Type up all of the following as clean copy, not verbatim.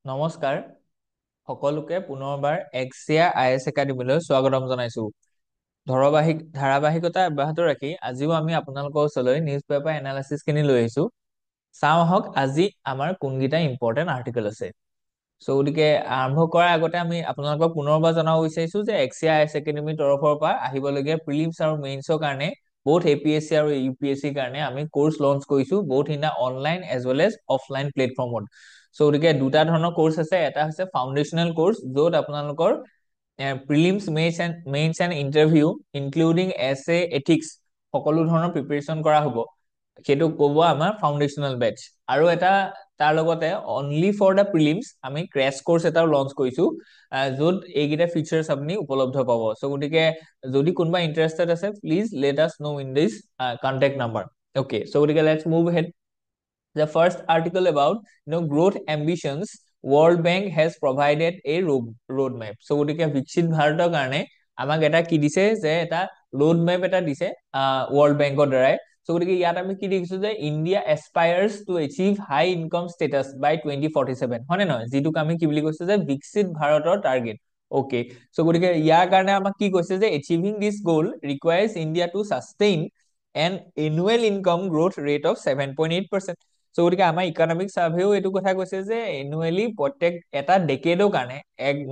নমস্কাৰ সকলোকে পুনৰবাৰ এক্সিয়া আইএছ একাডেমীলৈ স্বাগতম জনাইছো। ধাৰাবাহিকতা অব্যাহত ৰাখি আজিও আমি আপোনালোকৰ ওচৰলৈ নিউজ পেপাৰ এনালাইচিছ খিনি লৈ আহিছো। চাওঁ আহক আজি আমাৰ কোনকেইটা ইম্পৰ্টেণ্ট আৰ্টিকেল আছে। গতিকে আৰম্ভ কৰাৰ আগতে আমি আপোনালোকক পুনৰবাৰ জনাব বিচাৰিছো যে এক্সিয়া আইএছ একাডেমীৰ তৰফৰ পৰা আহিবলগীয়া প্ৰিলিমছ আৰু মেইনছৰ কাৰণে both APSC আৰু UPSC কাৰণে আমি কোৰ্স লঞ্চ কৰিছো both in the online as well as offline প্লেটফৰ্মত। গতিকে দুটা ধৰণৰ কোৰ্স আছে। এটা হৈছে ফাউন্ডেশনাল কোৰ্স য'ত আপোনালোকৰ prelims mains and interview including এছে এথিক্স সকলো ধৰণৰ প্ৰিপাৰেচন কৰা হ'ব। সেইটো ক'ব আমাৰ ফাউন্ডেশনাল বেচ। আৰু এটা তাৰ লগতে অনলি ফৰ দা প্ৰিলিমছ আমি ক্ৰেছ কোৰ্স এটাও লঞ্চ কৰিছো য'ত এইকেইটা ফিচাৰ্স আপুনি উপলব্ধ পাব। গতিকে যদি কোনোবা ইন্টাৰেষ্টেড আছে please let us know in this contact number. Okay, গতিকে let's move ahead. The first article about growth ambitions, World Bank has provided a roadmap. গতিকে বিকশিত ভাৰতৰ কাৰণে আমাক এটা কি দিছে যে এটা ৰোড মেপ এটা দিছে ওয়াৰ্ল্ড ব্যাংকৰ দ্বাৰাই। গতিকে ইয়াত আমি কি দেখিছো যে ইন্ডিয়া এস্পায়াৰ্স টু এচিভ হাই ইনকাম ষ্টেটাছ বাই 2047, হয়নে নহয়, যিটোক আমি কি বুলি কৈছো যে বিকশিত ভাৰতৰ টাৰ্গেট। ওকে, গতিকে ইয়াৰ কাৰণে আমাক কি কৈছে যে achieving this goal requires India to sustain an annual income growth rate of 7.8%। গতিকে আমাৰ ইকনমিক সাৰ্ভেও এইটো কথা কৈছে যে এনুৱেলি প্ৰত্যেক এটা ডেকেডৰ কাৰণে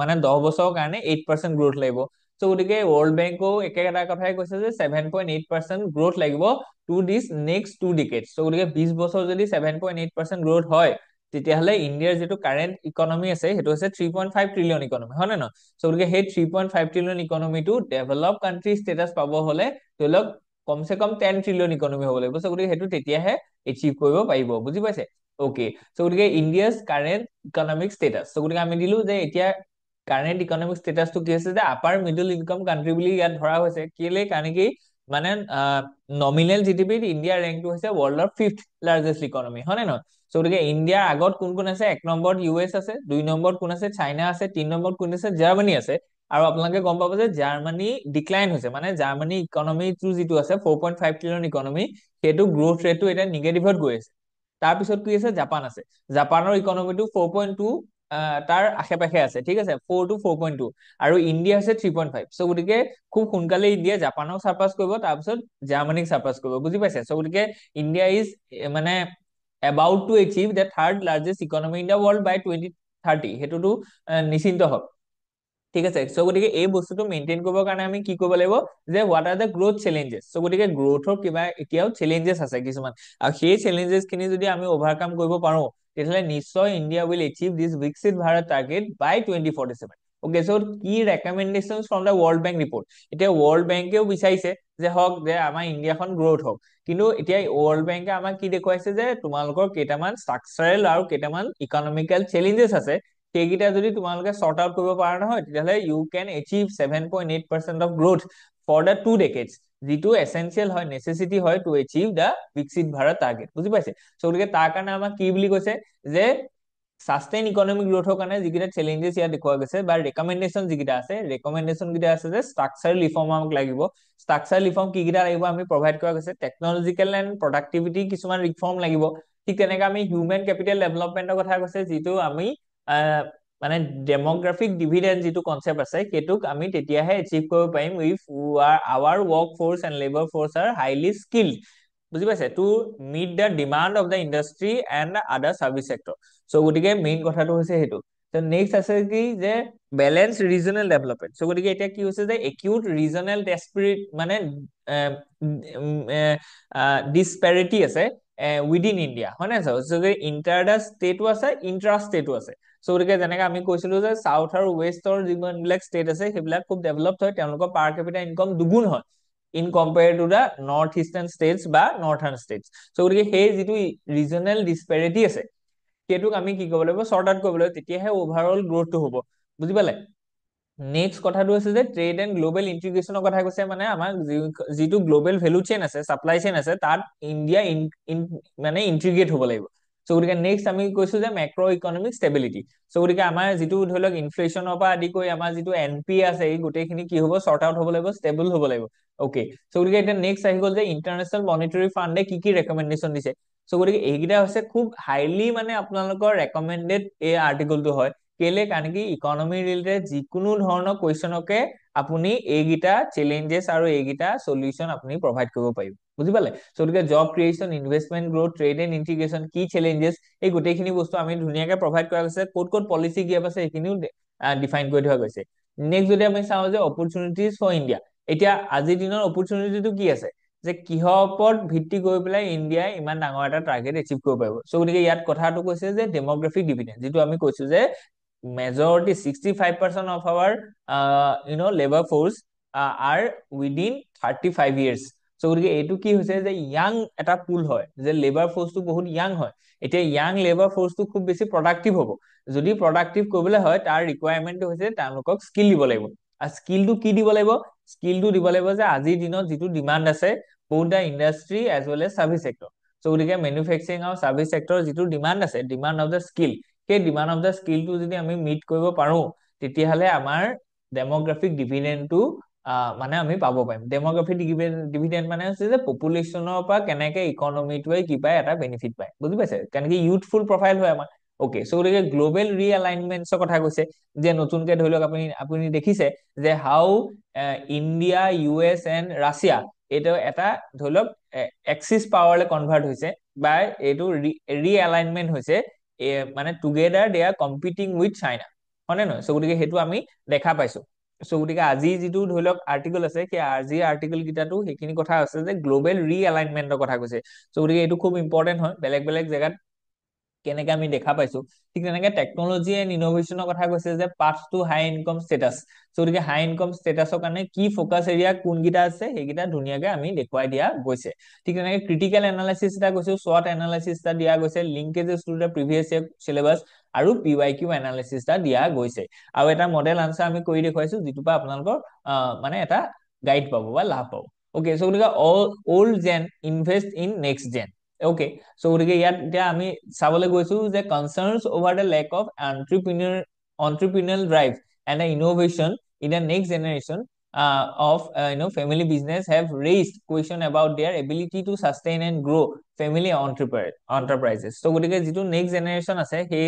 মানে 10 বছৰৰ কাৰণে 8% গ্ৰোথ লাগিব। গতিকে ৱৰ্ল্ড বেংকও একেটা কথাই কৈছে যে 7.8% গ্ৰোথ লাগিব টু দিস নেক্সট 2 ডিকেডছ। গতিকে 20 বছৰ যদি 7.8% গ্ৰোথ হয় তেতিয়াহ'লে ইণ্ডিয়াৰ যিটো কাৰেণ্ট ইকনমি আছে সেইটো হৈছে 3.5 ট্ৰিলিয়ন ইকনমি, হয় নে নহয়। গতিকে সেই 3.5 ট্ৰিলিয়ন ইকনমিটো ডেভেলপ কান্ট্ৰি ষ্টেটাছ পাব হলে ধৰি লওক কমসে কম 10 ট্ৰিলিয়ন ইকনমি হ'ব লাগিব। গতিকে সেইটো তেতিয়াহে এচিভ কৰিব পাৰিব, বুজি পাইছে। ওকে, গতিকে ইণ্ডিয়াছ কাৰেণ্ট ইকনমিক ষ্টেটাছ। গতিকে আমি দিলো যে এতিয়া কাৰেণ্ট ইকনমিক ষ্টেটাছটো কি হৈছে যে আপাৰ মিডল ইনকাম কান্ট্ৰি বুলি ইয়াত ধৰা হৈছে। কেলে কাৰণে কি মানে নমিনেল জিডিপিত ইণ্ডিয়াৰ ৰেংকটো হৈছে ৱৰ্ল্ডৰ 5th লাৰ্জেষ্ট ইকনমি, হয় নে নহয়। গতিকে ইণ্ডিয়াৰ আগত কোন কোন আছে? 1 নম্বৰত US আছে, 2 নম্বৰত কোন আছে? চাইনা আছে, 3 নম্বৰত কোন আছে? জাৰ্মানী আছে। আৰু আপোনালোকে গম পাব যে জাৰ্মানী ডিক্লাইন হৈছে, মানে জাৰ্মানী ইকনমিটো যিটো আছে 4.5 ট্ৰিলিয়ন ইকনমি সেইটো গ্ৰোথ ৰেটটো এতিয়া নিগেটিভত গৈ আছে। তাৰপিছত কি আছে? জাপান আছে। জাপানৰ ইকনমিটো 4.2 তাৰ আশে পাশে আছে, ঠিক আছে, 4 to 4.2। আৰু ইণ্ডিয়া আছে 3.5। গতিকে খুব সোনকালে ইণ্ডিয়া জাপানক সাৰপাছ কৰিব, তাৰপিছত জাৰ্মানীক সাৰপাছ কৰিব, বুজি পাইছে। গতিকে ইণ্ডিয়া ইজ মানে about to achieve the third largest economy in the world by 2030। সেইটোতো নিশ্চিন্ত হওক, ঠিক আছে। গতিকে এই বস্তুটো মেইনটেইন কৰিবৰ কাৰণে আমি কি কৰিব লাগিব যে what are the growth challenges. গতিকে গ্ৰোথৰ কিবা এতিয়াও চেলেঞ্জেছ আছে কিছুমান, আৰু সেই চেলেঞ্জেছ খিনি যদি আমি অভাৰকাম কৰিব পাৰো তেতিয়াহ'লে নিশ্চয় ইণ্ডিয়া উইল এচিভ দিস বিকশিত ভাৰত টাৰ্গেট বাই 2047। ওকে, কি ৰেকমেণ্ডেশ্যনছ from the world bank report. এতিয়া ৱৰ্ল্ড বেংকেও বিচাৰিছে যে হওক যে আমাৰ ইণ্ডিয়াখন গ্ৰোথ হওক, কিন্তু এতিয়া ৱৰ্ল্ড বেংকে আমাক কি দেখুৱাইছে যে তোমালোকৰ কেইটামান ষ্ট্ৰাকচাৰেল আৰু কেইটামান ইকনমিকেল চেলেঞ্জেছ আছে, সেইকেইটা যদি তোমালোকে চৰ্ট আউট কৰিব পৰা নহয় তেতিয়াহ'লে you can achieve 7.8% of growth for the 2 decades, যিটো এসেনচিয়েল হয়, নেচেচিটি হয় টু এচিভ দ্য বিকশিত ভাৰত টাৰ্গেট, বুজি পাইছে। গতিকে তাৰ কাৰণে আমাক কি বুলি কৈছে যে সাস্টেইন ইকনমিক গ্ৰোথৰ কাৰণে যিকেইটা চেলেঞ্জেছ ইয়াত দেখুওৱা গৈছে বা ৰেকমেণ্ডেশ্যন যিকেইটা আছে, ৰেকমেণ্ডেশ্যন কেইটা আছে যে ষ্ট্ৰাকচাৰেল ৰিফৰ্ম আমাক লাগিব। ষ্ট্ৰাকচাৰেল ৰিফৰ্ম কি কেইটা লাগিব আমি প্ৰভাইড কৰা গৈছে। টেকনলজিকেল এণ্ড প্ৰডাক্টিভিটি কিছুমান ৰিফৰ্ম লাগিব। ঠিক তেনেকে আমি হিউমেন কেপিটেল ডেভেলপমেন্টৰ কথা কৈছে, যিটো আমি মানে ডেমোগ্ৰাফিক ডিভিডেণ্ড যিটো কনচেপ্ট আছে সেইটোক আমি তেতিয়াহে এচিভ কৰিব পাৰিম if our workforce and labour force are highly skilled, বুজি পাইছে, to meet the demand of the industry and other service sector. গতিকে মেইন কথাটো হৈছে সেইটো। নেক্সট আছে কি যে বেলেঞ্চ ৰিজনেল ডেভেলপমেন্ট। গতিকে এতিয়া কি হৈছে যে একিউট ৰিজনেল ডেছপিৰিট মানে ডিছপেৰিটি আছে উইদিন ইণ্ডিয়া, হয় নাই। ইণ্টাৰ দা ষ্টেটো আছে, ইণ্ট্ৰা ষ্টেটো আছে। গতিকে যেনেকে আমি কৈছিলো যে সাউথ আৰু ৱেষ্টৰ যিমানবিলাক ষ্টেট আছে সেইবিলাক খুব ডেভেলপড হয়, তেওঁলোকৰ পাৰ কেপিটা ইনকম দুগুণ হয় in compare to the north eastern states বা নৰ্থাৰ্ণ ষ্টেটছ। গতিকে সেই যিটো ৰিজনেল ডিছপেৰিটি আছে সেইটোক আমি কি কৰিব লাগিব? চৰ্ট আউট কৰিব লাগিব, তেতিয়াহে অভাৰঅল গ্ৰোথটো হ'ব, বুজি পালে। নেক্সট কথাটো হৈছে যে ট্ৰেড এণ্ড গ্লোবেল ইন্টিগ্ৰেশ্যনৰ কথা কৈছে, মানে আমাৰ যিটো গ্লোবেল ভেলু চেইন আছে, চাপ্লাই চেইন আছে, তাত ইণ্ডিয়া মানে ইন্টিগ্ৰেট হ'ব লাগিব। গতিকে নেক্সট আমি কৈছো যে মেক্ৰ ইকনমিক ষ্টেবিলিটি। গতিকে আমাৰ যিটো ধৰি লওক ইনফ্লেশ্যনৰ পৰা আদি কৰি আমাৰ যিটো NP আছে এই গোটেইখিনি কি হ'ব? চৰ্ট আউট হ'ব লাগিব, ষ্টেবল হ'ব লাগিব। ওকে, গতিকে এতিয়া নেক্সট আহি গ'ল যে ইণ্টাৰনেশ্যনেল মনিটাৰী ফাণ্ডে কি কি ৰেকমেণ্ডেশ্যন দিছে। গতিকে এইকেইটা হৈছে খুব হাইলি মানে আপোনালোকৰ ৰেকমেণ্ডেড এই আৰ্টিকলটো হয়। কেলে? কাৰণ কি ইকনমি ৰিলেটেড যিকোনো ধৰণৰ কুৱেশ্যনকে আপুনি এইকেইটা চেলেঞ্জেছ আৰু এইকেইটা সলিউশ্যন আপুনি প্ৰভাইড কৰিব পাৰিব, বুজি পালে? গতিকে job creation, investment growth, trade and integration, কি চেলেঞ্জেছ, এই গোটেইখিনি বস্তু আমি ধুনীয়াকে প্ৰভাইড কৰা গৈছে। ক'ত ক'ত পলিচি গেপ আছে সেইখিনিও ডিফাইন কৰি থোৱা গৈছে। নেক্সট যদি আমি চাওঁ যে অপৰচুনিটিজ ফৰ ইণ্ডিয়া, এতিয়া আজিৰ দিনৰ অপৰচুনিটিটো কি আছে, যে কিহৰ ওপৰত ভিত্তি কৰি পেলাই ইণ্ডিয়াই ইমান ডাঙৰ এটা টাৰ্গেট এচিভ কৰিব পাৰিব। গতিকে ইয়াত কথাটো কৈছে যে ডেমোগ্ৰাফিক ডিভিডেণ্ড, যিটো আমি কৈছো যে majority 65% of our labor force are within 35 years. গতিকে এইটো কি হৈছে যে ইয়াং এটা পুল হয়, যে লেবাৰ ফোৰ্সটো বহুত ইয়াং হয়। এতিয়া ইয়াং লেবাৰ ফোৰ্সটো খুব বেছি প্ৰডাক্টিভ হ'ব। যদি প্ৰডাক্টিভ কৰিবলৈ হয় তাৰ ৰিকুৱাৰমেণ্টটো হৈছে তেওঁলোকক স্কিল দিব লাগিব। আৰু স্কিলটো কি দিব লাগিব? স্কিলটো দিব লাগিব যে আজিৰ দিনত যিটো ডিমাণ্ড আছে both the industry as well as service sector. গতিকে মেনুফেকচাৰিং আৰু চাৰ্ভিছ চেক্টৰ যিটো ডিমাণ্ড আছে, ডিমাণ্ড অফ দ্য স্কিল, সেই ডিমাণ্ড অফ দ্য স্কিলটো যদি আমি মিট কৰিব পাৰো তেতিয়াহ'লে আমাৰ ডেমোগ্ৰাফিক ডিভিডেণ্ডটো মানে আমি পাব পাৰিম। ডেমোগ্ৰাফিক ডিভিডেণ্ড মানে হৈছে যে পপুলেশ্যনৰ পৰা কেনেকে ইকনমিটোৱে কিবা এটা বেনিফিট পায়, বুজি পাইছে? কেনেকে ইউথফুল প্ৰফাইল হয় আমাৰ। অ'কে, গতিকে গ্ল'বেল ৰিএলাইনমেণ্টছৰ কথা কৈছে, যে নতুনকে ধৰি লওক আপুনি দেখিছে যে হাউ ইণ্ডিয়া, US এণ্ড ৰাছিয়া এইটো এটা ধৰি লওক এক্সিছ পাৱাৰলৈ কনভাৰ্ট হৈছে, বা এইটো ৰিএলাইনমেণ্ট হৈছে, মানে together they are competing with China, হয় নে নহয়? গতিকে সেইটো আমি দেখা পাইছো। গতিকে আজি যিটো ধৰি লওক আৰ্টিকল আছে, সেই আজিৰ আৰ্টিকল কেইটাতো সেইখিনি কথা আছে যে গ্ল'বেল ৰিএলাইনমেণ্টৰ কথা কৈছে। গতিকে এইটো খুব ইম্পৰ্টেণ্ট হয়, বেলেগ বেলেগ জেগাত কেনেকে আমি দেখা পাইছো। ঠিক তেনেকে টেকনলজি এণ্ড ইনোভেশ্যনৰ কথা কৈছে যে path to high income status. গতিকে হাই ইনকম ষ্টেটাছৰ কাৰণে কি ফ'কাছ এৰিয়া কোনকেইটা আছে সেইকেইটা ধুনীয়াকে আমি দেখুৱাই দিয়া গৈছে। ঠিক তেনেকে ক্ৰিটিকেল এনালাইচিছ এটা কৈছো, SWOT এনালাইচিছ এটা দিয়া গৈছে, linkages to the previous year syllabus, আৰু PYQ এনালাইচিছ এটা দিয়া গৈছে। আৰু এটা মডেল আনচাৰ আমি কৰি দেখুৱাইছো, যিটোৰ পৰা আপোনালোকৰ মানে এটা গাইড পাব বা লাভ পাব। অ'কে, গতিকে old gen invest in next gen. Okay, গতিকে ইয়াত এতিয়া আমি চাবলৈ গৈছো যে concerns over the lack of entrepreneurial drive and the innovation in the next generation of family business have raised question about their ability to sustain and grow family enterprises. গতিকে যিটো next generation আছে, সেই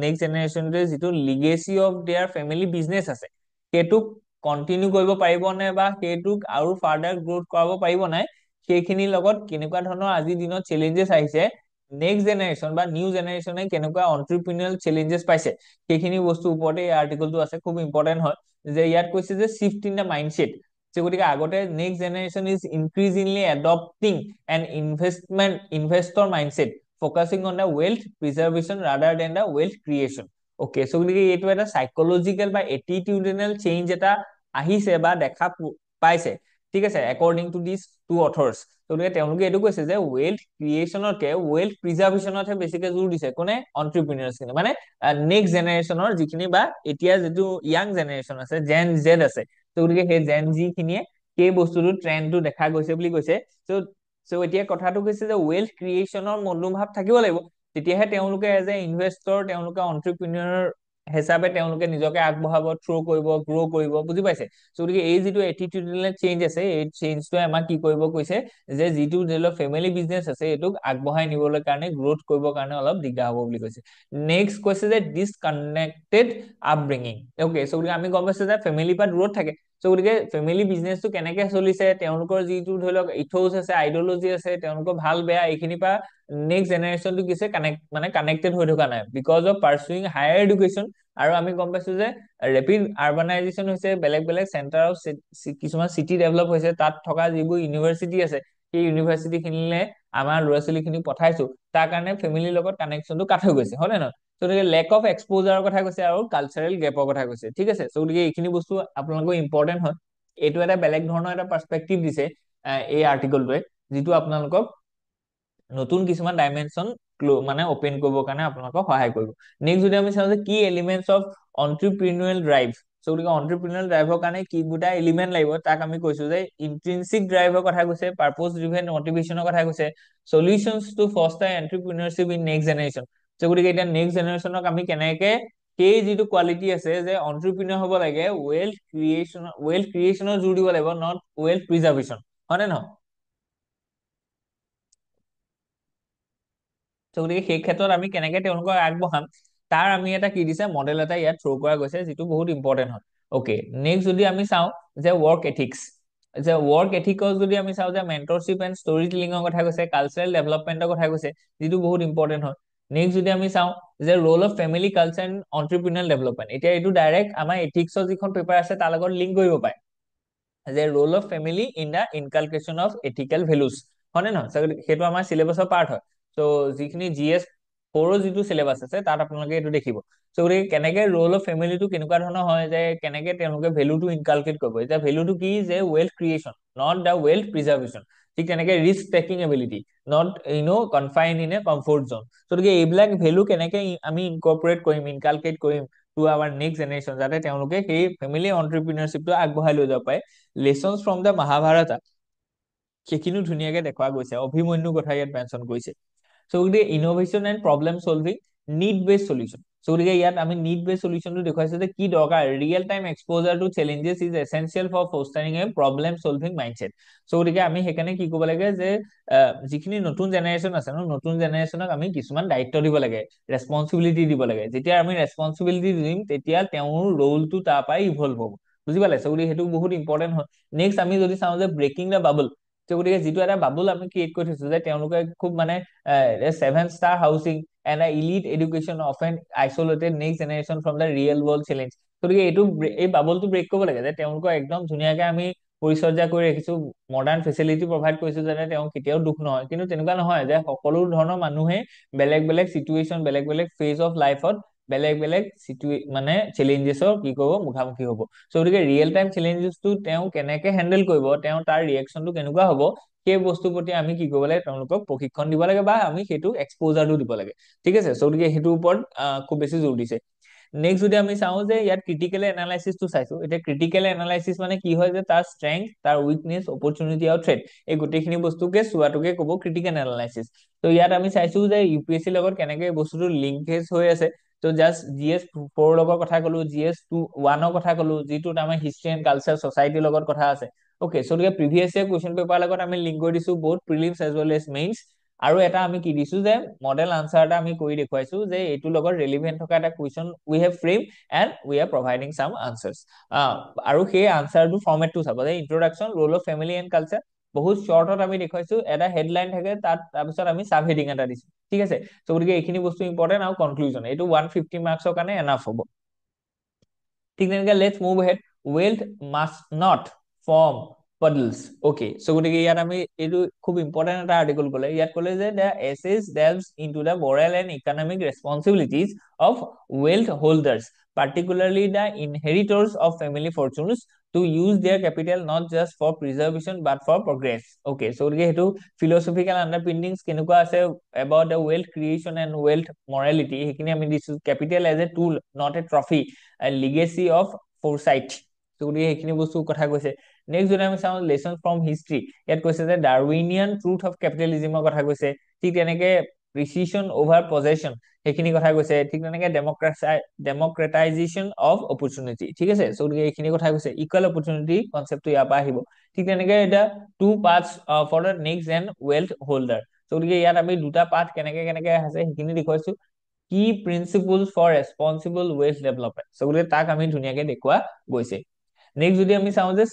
next জেনেৰেশ্যনটোৱে যিটো legacy of there family business আছে সেইটোক continue কৰিব পাৰিব নে, বা সেইটোক আৰু ফাৰ্ডাৰ গ্ৰোথ কৰাব পাৰিব নাই, সেইখিনিৰ লগত কেনেকুৱা ধৰণৰ আজিৰ দিনত চেলেঞ্জেছ আহিছে, নেক্সট জেনেৰেশ্যন বা নিউ জেনেৰেশ্যনে কেনেকুৱা এন্টাৰপ্ৰেনিউৰিয়েল চেলেঞ্জেছ পাইছে, সেইখিনি বস্তুৰ ওপৰতে এই আৰ্টিকলটো আছে। খুব ইম্পৰ্টেণ্ট হয় যে ইয়াত কৈছে যে শিফট ইন দ্য মাইণ্ডছেট। গতিকে আগতে next generation is increasingly adopting an investor mindset focusing on the wealth preservation rather than the wealth creation. Okay, গতিকে এইটো এটা চাইকলজিকেল বা এটিটিউডনেল চেঞ্জ এটা আহিছে বা দেখা পাইছে, ঠিক আছে, একৰ্ডিং টু দিছ টু অথৰ্ছ। গতিকে তেওঁলোকে এইটো কৈছে যে ৱেল্থ ক্ৰিয়েশ্যনতকে ৱেল্থ প্ৰিজাৰ্ভেশ্যনতহে বেছিকে জোৰ দিছে কোনে? এন্টাৰপ্ৰেনিউৰ্ছ খিনি, মানে নেক্সট জেনেৰেশ্যনৰ যিখিনি বা এতিয়া যিটো ইয়াং জেনেৰেশ্যন আছে, জেন জেড আছে, গতিকে সেই জেন জি খিনিয়ে সেই বস্তুটো ট্ৰেণ্ডটো দেখা গৈছে বুলি কৈছে। এতিয়া কথাটো কৈছে যে ৱেল্থ ক্ৰিয়েশ্যনৰ মনোভাৱ থাকিব লাগিব, তেতিয়াহে তেওঁলোকে এজ এ ইনভেষ্টৰ তেওঁলোকে এন্টাৰপ্ৰেনিউৰ হিচাপে তেওঁলোকে নিজকে আগবঢ়াব, থ্ৰ' কৰিব, গ্ৰ' কৰিব, বুজি পাইছে? গতিকে এই যিটো এটিটিউডনেল চেঞ্জ আছে, এই চেঞ্জটোৱে আমাক কি কৰিব কৈছে, যে যিটো ধৰি লওক ফেমিলি বিজনেছ আছে এইটোক আগবঢ়াই নিবলৈ কাৰণে, গ্ৰোথ কৰিবৰ কাৰণে অলপ দিগদাৰ হ'ব বুলি কৈছে। নেক্সট কৈছে যে ডিছকানেক্টেড আপব্ৰিঙিং। অ'কে, গতিকে আমি গম পাইছো যে ফেমিলিৰ পৰা দূৰত থাকে। গতিকে ফেমিলি বিজনেছটো কেনেকে চলিছে, তেওঁলোকৰ যিটো ধৰি লওক ইথোচ আছে, আইডিঅলজি আছে, তেওঁলোকৰ ভাল বেয়া এইখিনিৰ পৰা নেক্সট জেনেৰেশ্যনটো কিছু কানেক্টেড হৈ থকা নাই, বিকজ অফ পাৰ্চুইং হায়াৰ এডুকেশ্যন। আৰু আমি গম পাইছো যে ৰেপিড আৰবানাইজেশ্যন হৈছে, বেলেগ বেলেগ চেণ্টাৰ অফ কিছুমান চিটি ডেভেলপ হৈছে, তাত থকা যিবোৰ ইউনিভাৰ্চিটি আছে সেই ইউনিভাৰ্চিটি খিনিলে আমাৰ ল'ৰা ছোৱালী খিনিক পঠাইছো, তাৰ কাৰণে ফেমিলিৰ লগত কানেকশ্যনটো কাট হৈ গৈছে, হয় নে নহয়? গতিকে লেক অফ এক্সপ'জাৰৰ কথা কৈছে আৰু কালচাৰেল গেপৰ কথা কৈছে, ঠিক আছে। গতিকে এইখিনি বস্তু আপোনালোকৰ ইম্পৰ্টেণ্ট হয়। এইটো এটা বেলেগ ধৰণৰ এটা পাৰ্চপেক্টিভ দিছে এই আৰ্টিকলটোৱে, যিটো আপোনালোকক নতুন কিছুমান ডাইমেনশ্যন মানে অপেন কৰিবৰ কাৰণে আপোনালোকক সহায় কৰিব। নেক্সট যদি আমি চাওঁ যে কি এলিমেণ্টছ অফ এন্টাৰপ্ৰেনিউৰিয়েল ড্ৰাইভ। গতিকে এন্টাৰপ্ৰেনিউৰিয়েল ড্ৰাইভৰ কাৰণে কি দুটা এলিমেণ্ট লাগিব, তাক আমি কৈছো যে ইন্ট্ৰিনচিক ড্ৰাইভৰ কথা কৈছে, পাৰ্পজ ড্ৰিভেন মটিভেশ্যনৰ কথা কৈছে, solutions to foster entrepreneurship in next generation. গতিকে এতিয়া নেক্সট জেনেৰেশ্যনক আমি কেনেকে সেই যিটো কোৱালিটি আছে যে এন্টাৰপ্ৰেনিউৰ হ'ব লাগে, ৱেল্থ ক্ৰিয়েশ্যনৰ জোৰ দিব লাগিব, নট ৱেল্থ প্ৰিজাৰ্ভেশ্যন, হয় নে নহয়? তো গতিকে সেই ক্ষেত্ৰত আমি কেনেকে তেওঁলোকক আগবঢ়াম তাৰ আমি এটা কি দিছে মডেল এটা ইয়াত থ্ৰ' কৰা গৈছে যিটো বহুত ইম্পৰ্টেণ্ট হয়। অ'কে, নেক্সট যদি আমি চাওঁ যে ৱৰ্ক এথিক্স, যে ৱৰ্ক এথিকত যদি আমি চাওঁ যে মেন্টৰশ্বিপ এণ্ড ষ্টৰী টেলিঙৰ কথা কৈছে, কালচাৰেল ডেভেলপমেণ্টৰ কথা কৈছে, যিটো বহুত ইম্পৰ্টেণ্ট হয়। নেক্সট যদি আমি চাওঁ যে role of family culture and entrepreneurial development, এতিয়া এইটো ডাইৰেক্ট আমাৰ এথিক্সৰ যিখন পেপাৰ আছে তাৰ লগত লিংক কৰিব পাৰে যে role of family in the inculcation of ethical values, হয় নে নহয়? সেইটো আমাৰ চিলেবাছৰ পাৰ্ট হয়। চ' যিখিনি GS 4 যিটো চিলেবাছ আছে তাত আপোনালোকে এইটো দেখিব। চ' গতিকে কেনেকে ৰোল অফ ফেমিলিটো কেনেকুৱা ধৰণৰ হয়, যে কেনেকে তেওঁলোকে ভেলুটো ইনকালকেট কৰিব। এতিয়া ভেলুটো কি, যে wealth creation not the wealth preservation, ঠিক তেনেকে risk taking ability not confine in a comfort zone. গতিকে এইবিলাক ভেলু কেনেকে আমি ইনকৰ্পৰেট কৰিম, ইনকালকেট কৰিম টু আৱাৰ নেক্সট জেনেৰেশ্যন, যাতে তেওঁলোকে সেই ফেমিলি অন্টাৰপ্ৰিনিয়ৰশ্বিপটো আগবঢ়াই লৈ যাব পাৰে। লেচনছ ফ্ৰম দ্য মহাভাৰতা সেইখিনিও ধুনীয়াকে দেখুওৱা গৈছে, অভিমন্যুৰ কথা ইয়াত মেনশ্যন কৰিছে। চ' গতিকে innovation and problem solving, need বেছ সলিউশ্যন। চ' গতিকে ইয়াত আমি নিড বেছ সলিউশ্যনটো দেখুৱাইছো যে কি দৰকাৰ, real time exposure to challenges is essential for fostering a problem solving mindset. So' গতিকে আমি সেইকাৰণে কি ক'ব লাগে যে যিখিনি নতুন জেনেৰেশ্যন আছে ন, নতুন জেনেৰেশ্যনক আমি কিছুমান দায়িত্ব দিব লাগে, ৰেছপনচিবিলিটি দিব লাগে। যেতিয়া আমি ৰেছপনচিবিলিটি দিম তেতিয়া তেওঁৰ ৰোলটো তাৰ পৰাই ইভল্ভ হ'ব, বুজি পালে? চ' গতিকে সেইটো বহুত ইম্পৰ্টেণ্ট হয়। নেক্সট আমি যদি চাওঁ যে ব্ৰেকিং দ্য বাবল, গতিকে যিটো এটা বাবুল আমি ক্ৰিয়েট কৰি থৈছো যে তেওঁলোকে খুব মানে 7-star housing and elite education of N isolated next generation from the real world challenge. গতিকে এই বাবলটো ব্ৰেক কৰিব লাগে, যে তেওঁলোকক একদম ধুনীয়াকে আমি পৰিচৰ্যা কৰি ৰাখিছো, মডাৰ্ণ ফেচিলিটি প্ৰভাইড কৰিছো যাতে তেওঁ কেতিয়াও দুখ নহয়। কিন্তু তেনেকুৱা নহয় যে সকলো ধৰণৰ মানুহে বেলেগ বেলেগ চিটুৱেশ্যন, বেলেগ বেলেগ ফেজ অফ লাইফত বেলেগ বেলেগ মানে চেলেঞ্জেছৰ কি কৰিব, মুখামুখি হ'ব। চ' গতিকে ৰিয়েল টাইম চেলেঞ্জেছটো তেওঁ কেনেকে হেণ্ডেল কৰিব, তেওঁ তাৰ ৰিয়েকশ্যনটো কেনেকুৱা হ'ব, সেই বস্তুৰ প্ৰতি আমি কি কৰিব লাগে, তেওঁলোকক প্ৰশিক্ষণ দিব লাগে বা আমি সেইটো এক্সপ'জাৰটো দিব লাগে, ঠিক আছে? চ' গতিকে সেইটোৰ ওপৰত খুব বেছি জোৰ দিছে। নেক্সট যদি আমি চাওঁ যে ইয়াত ক্ৰিটিকেল এনালাইচিছটো চাইছো। এতিয়া ক্ৰিটিকেল এনালাইচিছ মানে কি হয়, যে তাৰ ষ্ট্ৰেংথ, তাৰ উইকনেছ, অপৰচুনিটি আৰু থ্ৰেট, এই গোটেইখিনি বস্তুকে চোৱাটোকে ক'ব ক্ৰিটিকেল এনালাইচিছ। ত' ইয়াত আমি চাইছো যে UPSC লগত কেনেকে বস্তুটো লিংকেজ হৈ আছে। ত' জাষ্ট GS 4 লগত কথা কলো, GS 1 কথা কলো, যিটোত আমাৰ হিষ্ট্ৰী এণ্ড কালচাৰ ছচাইটিৰ লগত কথা আছে। অ'কে, চ' গতিকে প্ৰিভিয়াছ ইয়াৰ কুৱেশ্যন পেপাৰ লগত আমি লিংক কৰি দিছো বহুত prelims as well as mains. আৰু এটা আমি কি দিছো যে মডেল আনচাৰ এটা আমি কৰি দেখুৱাইছো যে এইটোৰ লগত ৰেলিভেণ্ট থকা এটা question we have frame and we are providing চাম আনচাৰ্ছ। আৰু সেই আনচাৰটো ফৰ্মেটটো চাব যে introduction, roll of family and culture, বহুত শ্বৰ্টত আমি দেখুৱাইছো, এটা হেডলাইন থাকে তাত, তাৰপিছত আমি চাব হেডিং এটা দিছো, ঠিক আছে? চ' গতিকে এইখিনি বস্তু ইম্পৰ্টেণ্ট। আৰু কনক্লুজন, এইটো 150 মাৰ্কছৰ কাৰণে এনাফ হ'ব। ঠিক তেনেকে let's move head, wealth must not form puddles. Okay, so গতিকে ইয়াত আমি এইটো খুব ইম্পৰ্টেণ্ট এটা আৰ্টিকল ক'লে, ইয়াত ক'লে যে the essays delves into the moral and economic responsibilities of wealth holders, particularly the inheritors of family fortunes, to use their capital not just for preservation but for progress. Okay, so গতিকে সেইটো philosophical underpinnings কেনেকুৱা আছে about the wealth creation and wealth morality, সেইখিনি আমি দিছো। Capital as a tool not a trophy, a legacy of foresight. So গতিকে সেইখিনি বস্তু কথা কৈছে। নেক্সট যদি আমি চাওঁ লেচন ফ্ৰম হিষ্ট্ৰী, ইয়াত কৈছে যে ডাৰউইনিয়ান ট্ৰুথ অফ কেপিটেলিজিমৰ কথা কৈছে। ঠিক তেনেকে প্ৰিচিশ্যন অভাৰ পজেশ্যন, সেইখিনি কথা কৈছে। ঠিক তেনেকে ডেমক্ৰেটাইজেশ্যন অফ অপৰচুনিটি, ঠিক আছে? চ' গতিকে এইখিনি কথা কৈছে। ইকুৱেল অপৰচুনিটি কনচেপ্টটো ইয়াৰ পৰা আহিব। ঠিক তেনেকে এতিয়া 2 parts for the next and wealth holder. So' গতিকে ইয়াত আমি দুটা পাৰ্ট কেনেকে কেনেকে আছে সেইখিনি দেখুৱাইছো। কি principles for responsible wealth development, so' গতিকে তাক আমি ধুনীয়াকে দেখুওৱা গৈছে। নেক্সট যদি আমি চাওঁ যে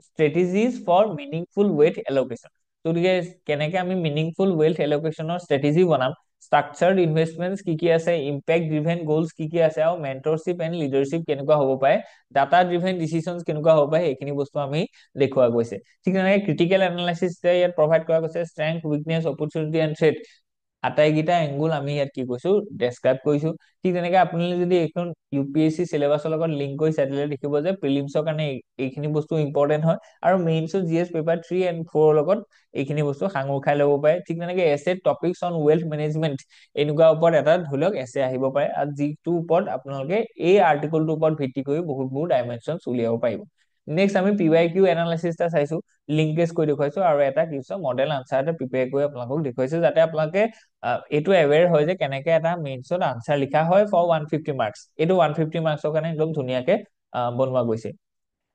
strategies for meaningful wealth allocation, গতিকে কেনেকে আমি মিনিংফুল ৱেল্থ এলোকেশ্যনৰ ষ্ট্ৰেটেজি বনাম, ষ্ট্ৰাকচাৰ্ড ইনভেষ্টমেণ্টছ কি কি আছে, ইম্পেক্ট ড্ৰিভেন গ'লছ কি কি আছে, আৰু মেন্টৰশ্বিপ এণ্ড লিডাৰশ্বিপ কেনেকুৱা হ'ব পাৰে, ডাটা ড্ৰিভেন ডিচিশ্যনছ কেনেকুৱা হ'ব পাৰে, এইখিনি বস্তু আমি দেখুওৱা গৈছে। ঠিক তেনেকে ক্ৰিটিকেল এনালাইচিছ ইয়াত প্ৰভাইড কৰা গৈছে। Strength, weakness, opportunity and threat, আটাইকেইটা এংগুল আমি ইয়াত কি কৈছো, ডেছক্ৰাইব কৰিছো। ঠিক তেনেকে আপুনি যদি এইখন UPSC চিলেবাছৰ লগত লিংক কৰি চাই দিলে দেখিব যে প্ৰিলিমছৰ কাৰণে এইখিনি বস্তু ইম্পৰ্টেণ্ট হয়, আৰু মেইনছৰ GS পেপাৰ 3 and 4 লগত এইখিনি বস্তু সাঙুৰ খাই ল'ব পাৰে। ঠিক তেনেকে এছে টপিকছ অন ৱেল্থ মেনেজমেণ্ট, এনেকুৱা ওপৰত এটা ধৰি লওক এছে আহিব পাৰে, আৰু যিটোৰ ওপৰত আপোনালোকে এই আৰ্টিকলটোৰ ওপৰত ভিত্তি কৰি বহুত বহুত ডাইমেনশ্যনছ উলিয়াব পাৰিব। নেক্সট আমি PYQ এনালাইচিছ এটা চাইছো, লিংকেজ কৰি দেখুৱাইছো, আৰু এটা কি হৈছে মডেল আনচাৰ এটা প্ৰিপেয়াৰ কৰি আপোনালোকক দেখুৱাইছো, যাতে আপোনালোকে এইটো এৱেৰ হয় যে কেনেকে এটা মেইনছত আনচাৰ লিখা হয় ফৰ 150 মাৰ্কছ। এইটো 150 মাৰ্কছৰ কাৰণে একদম ধুনীয়াকে বনোৱা গৈছে।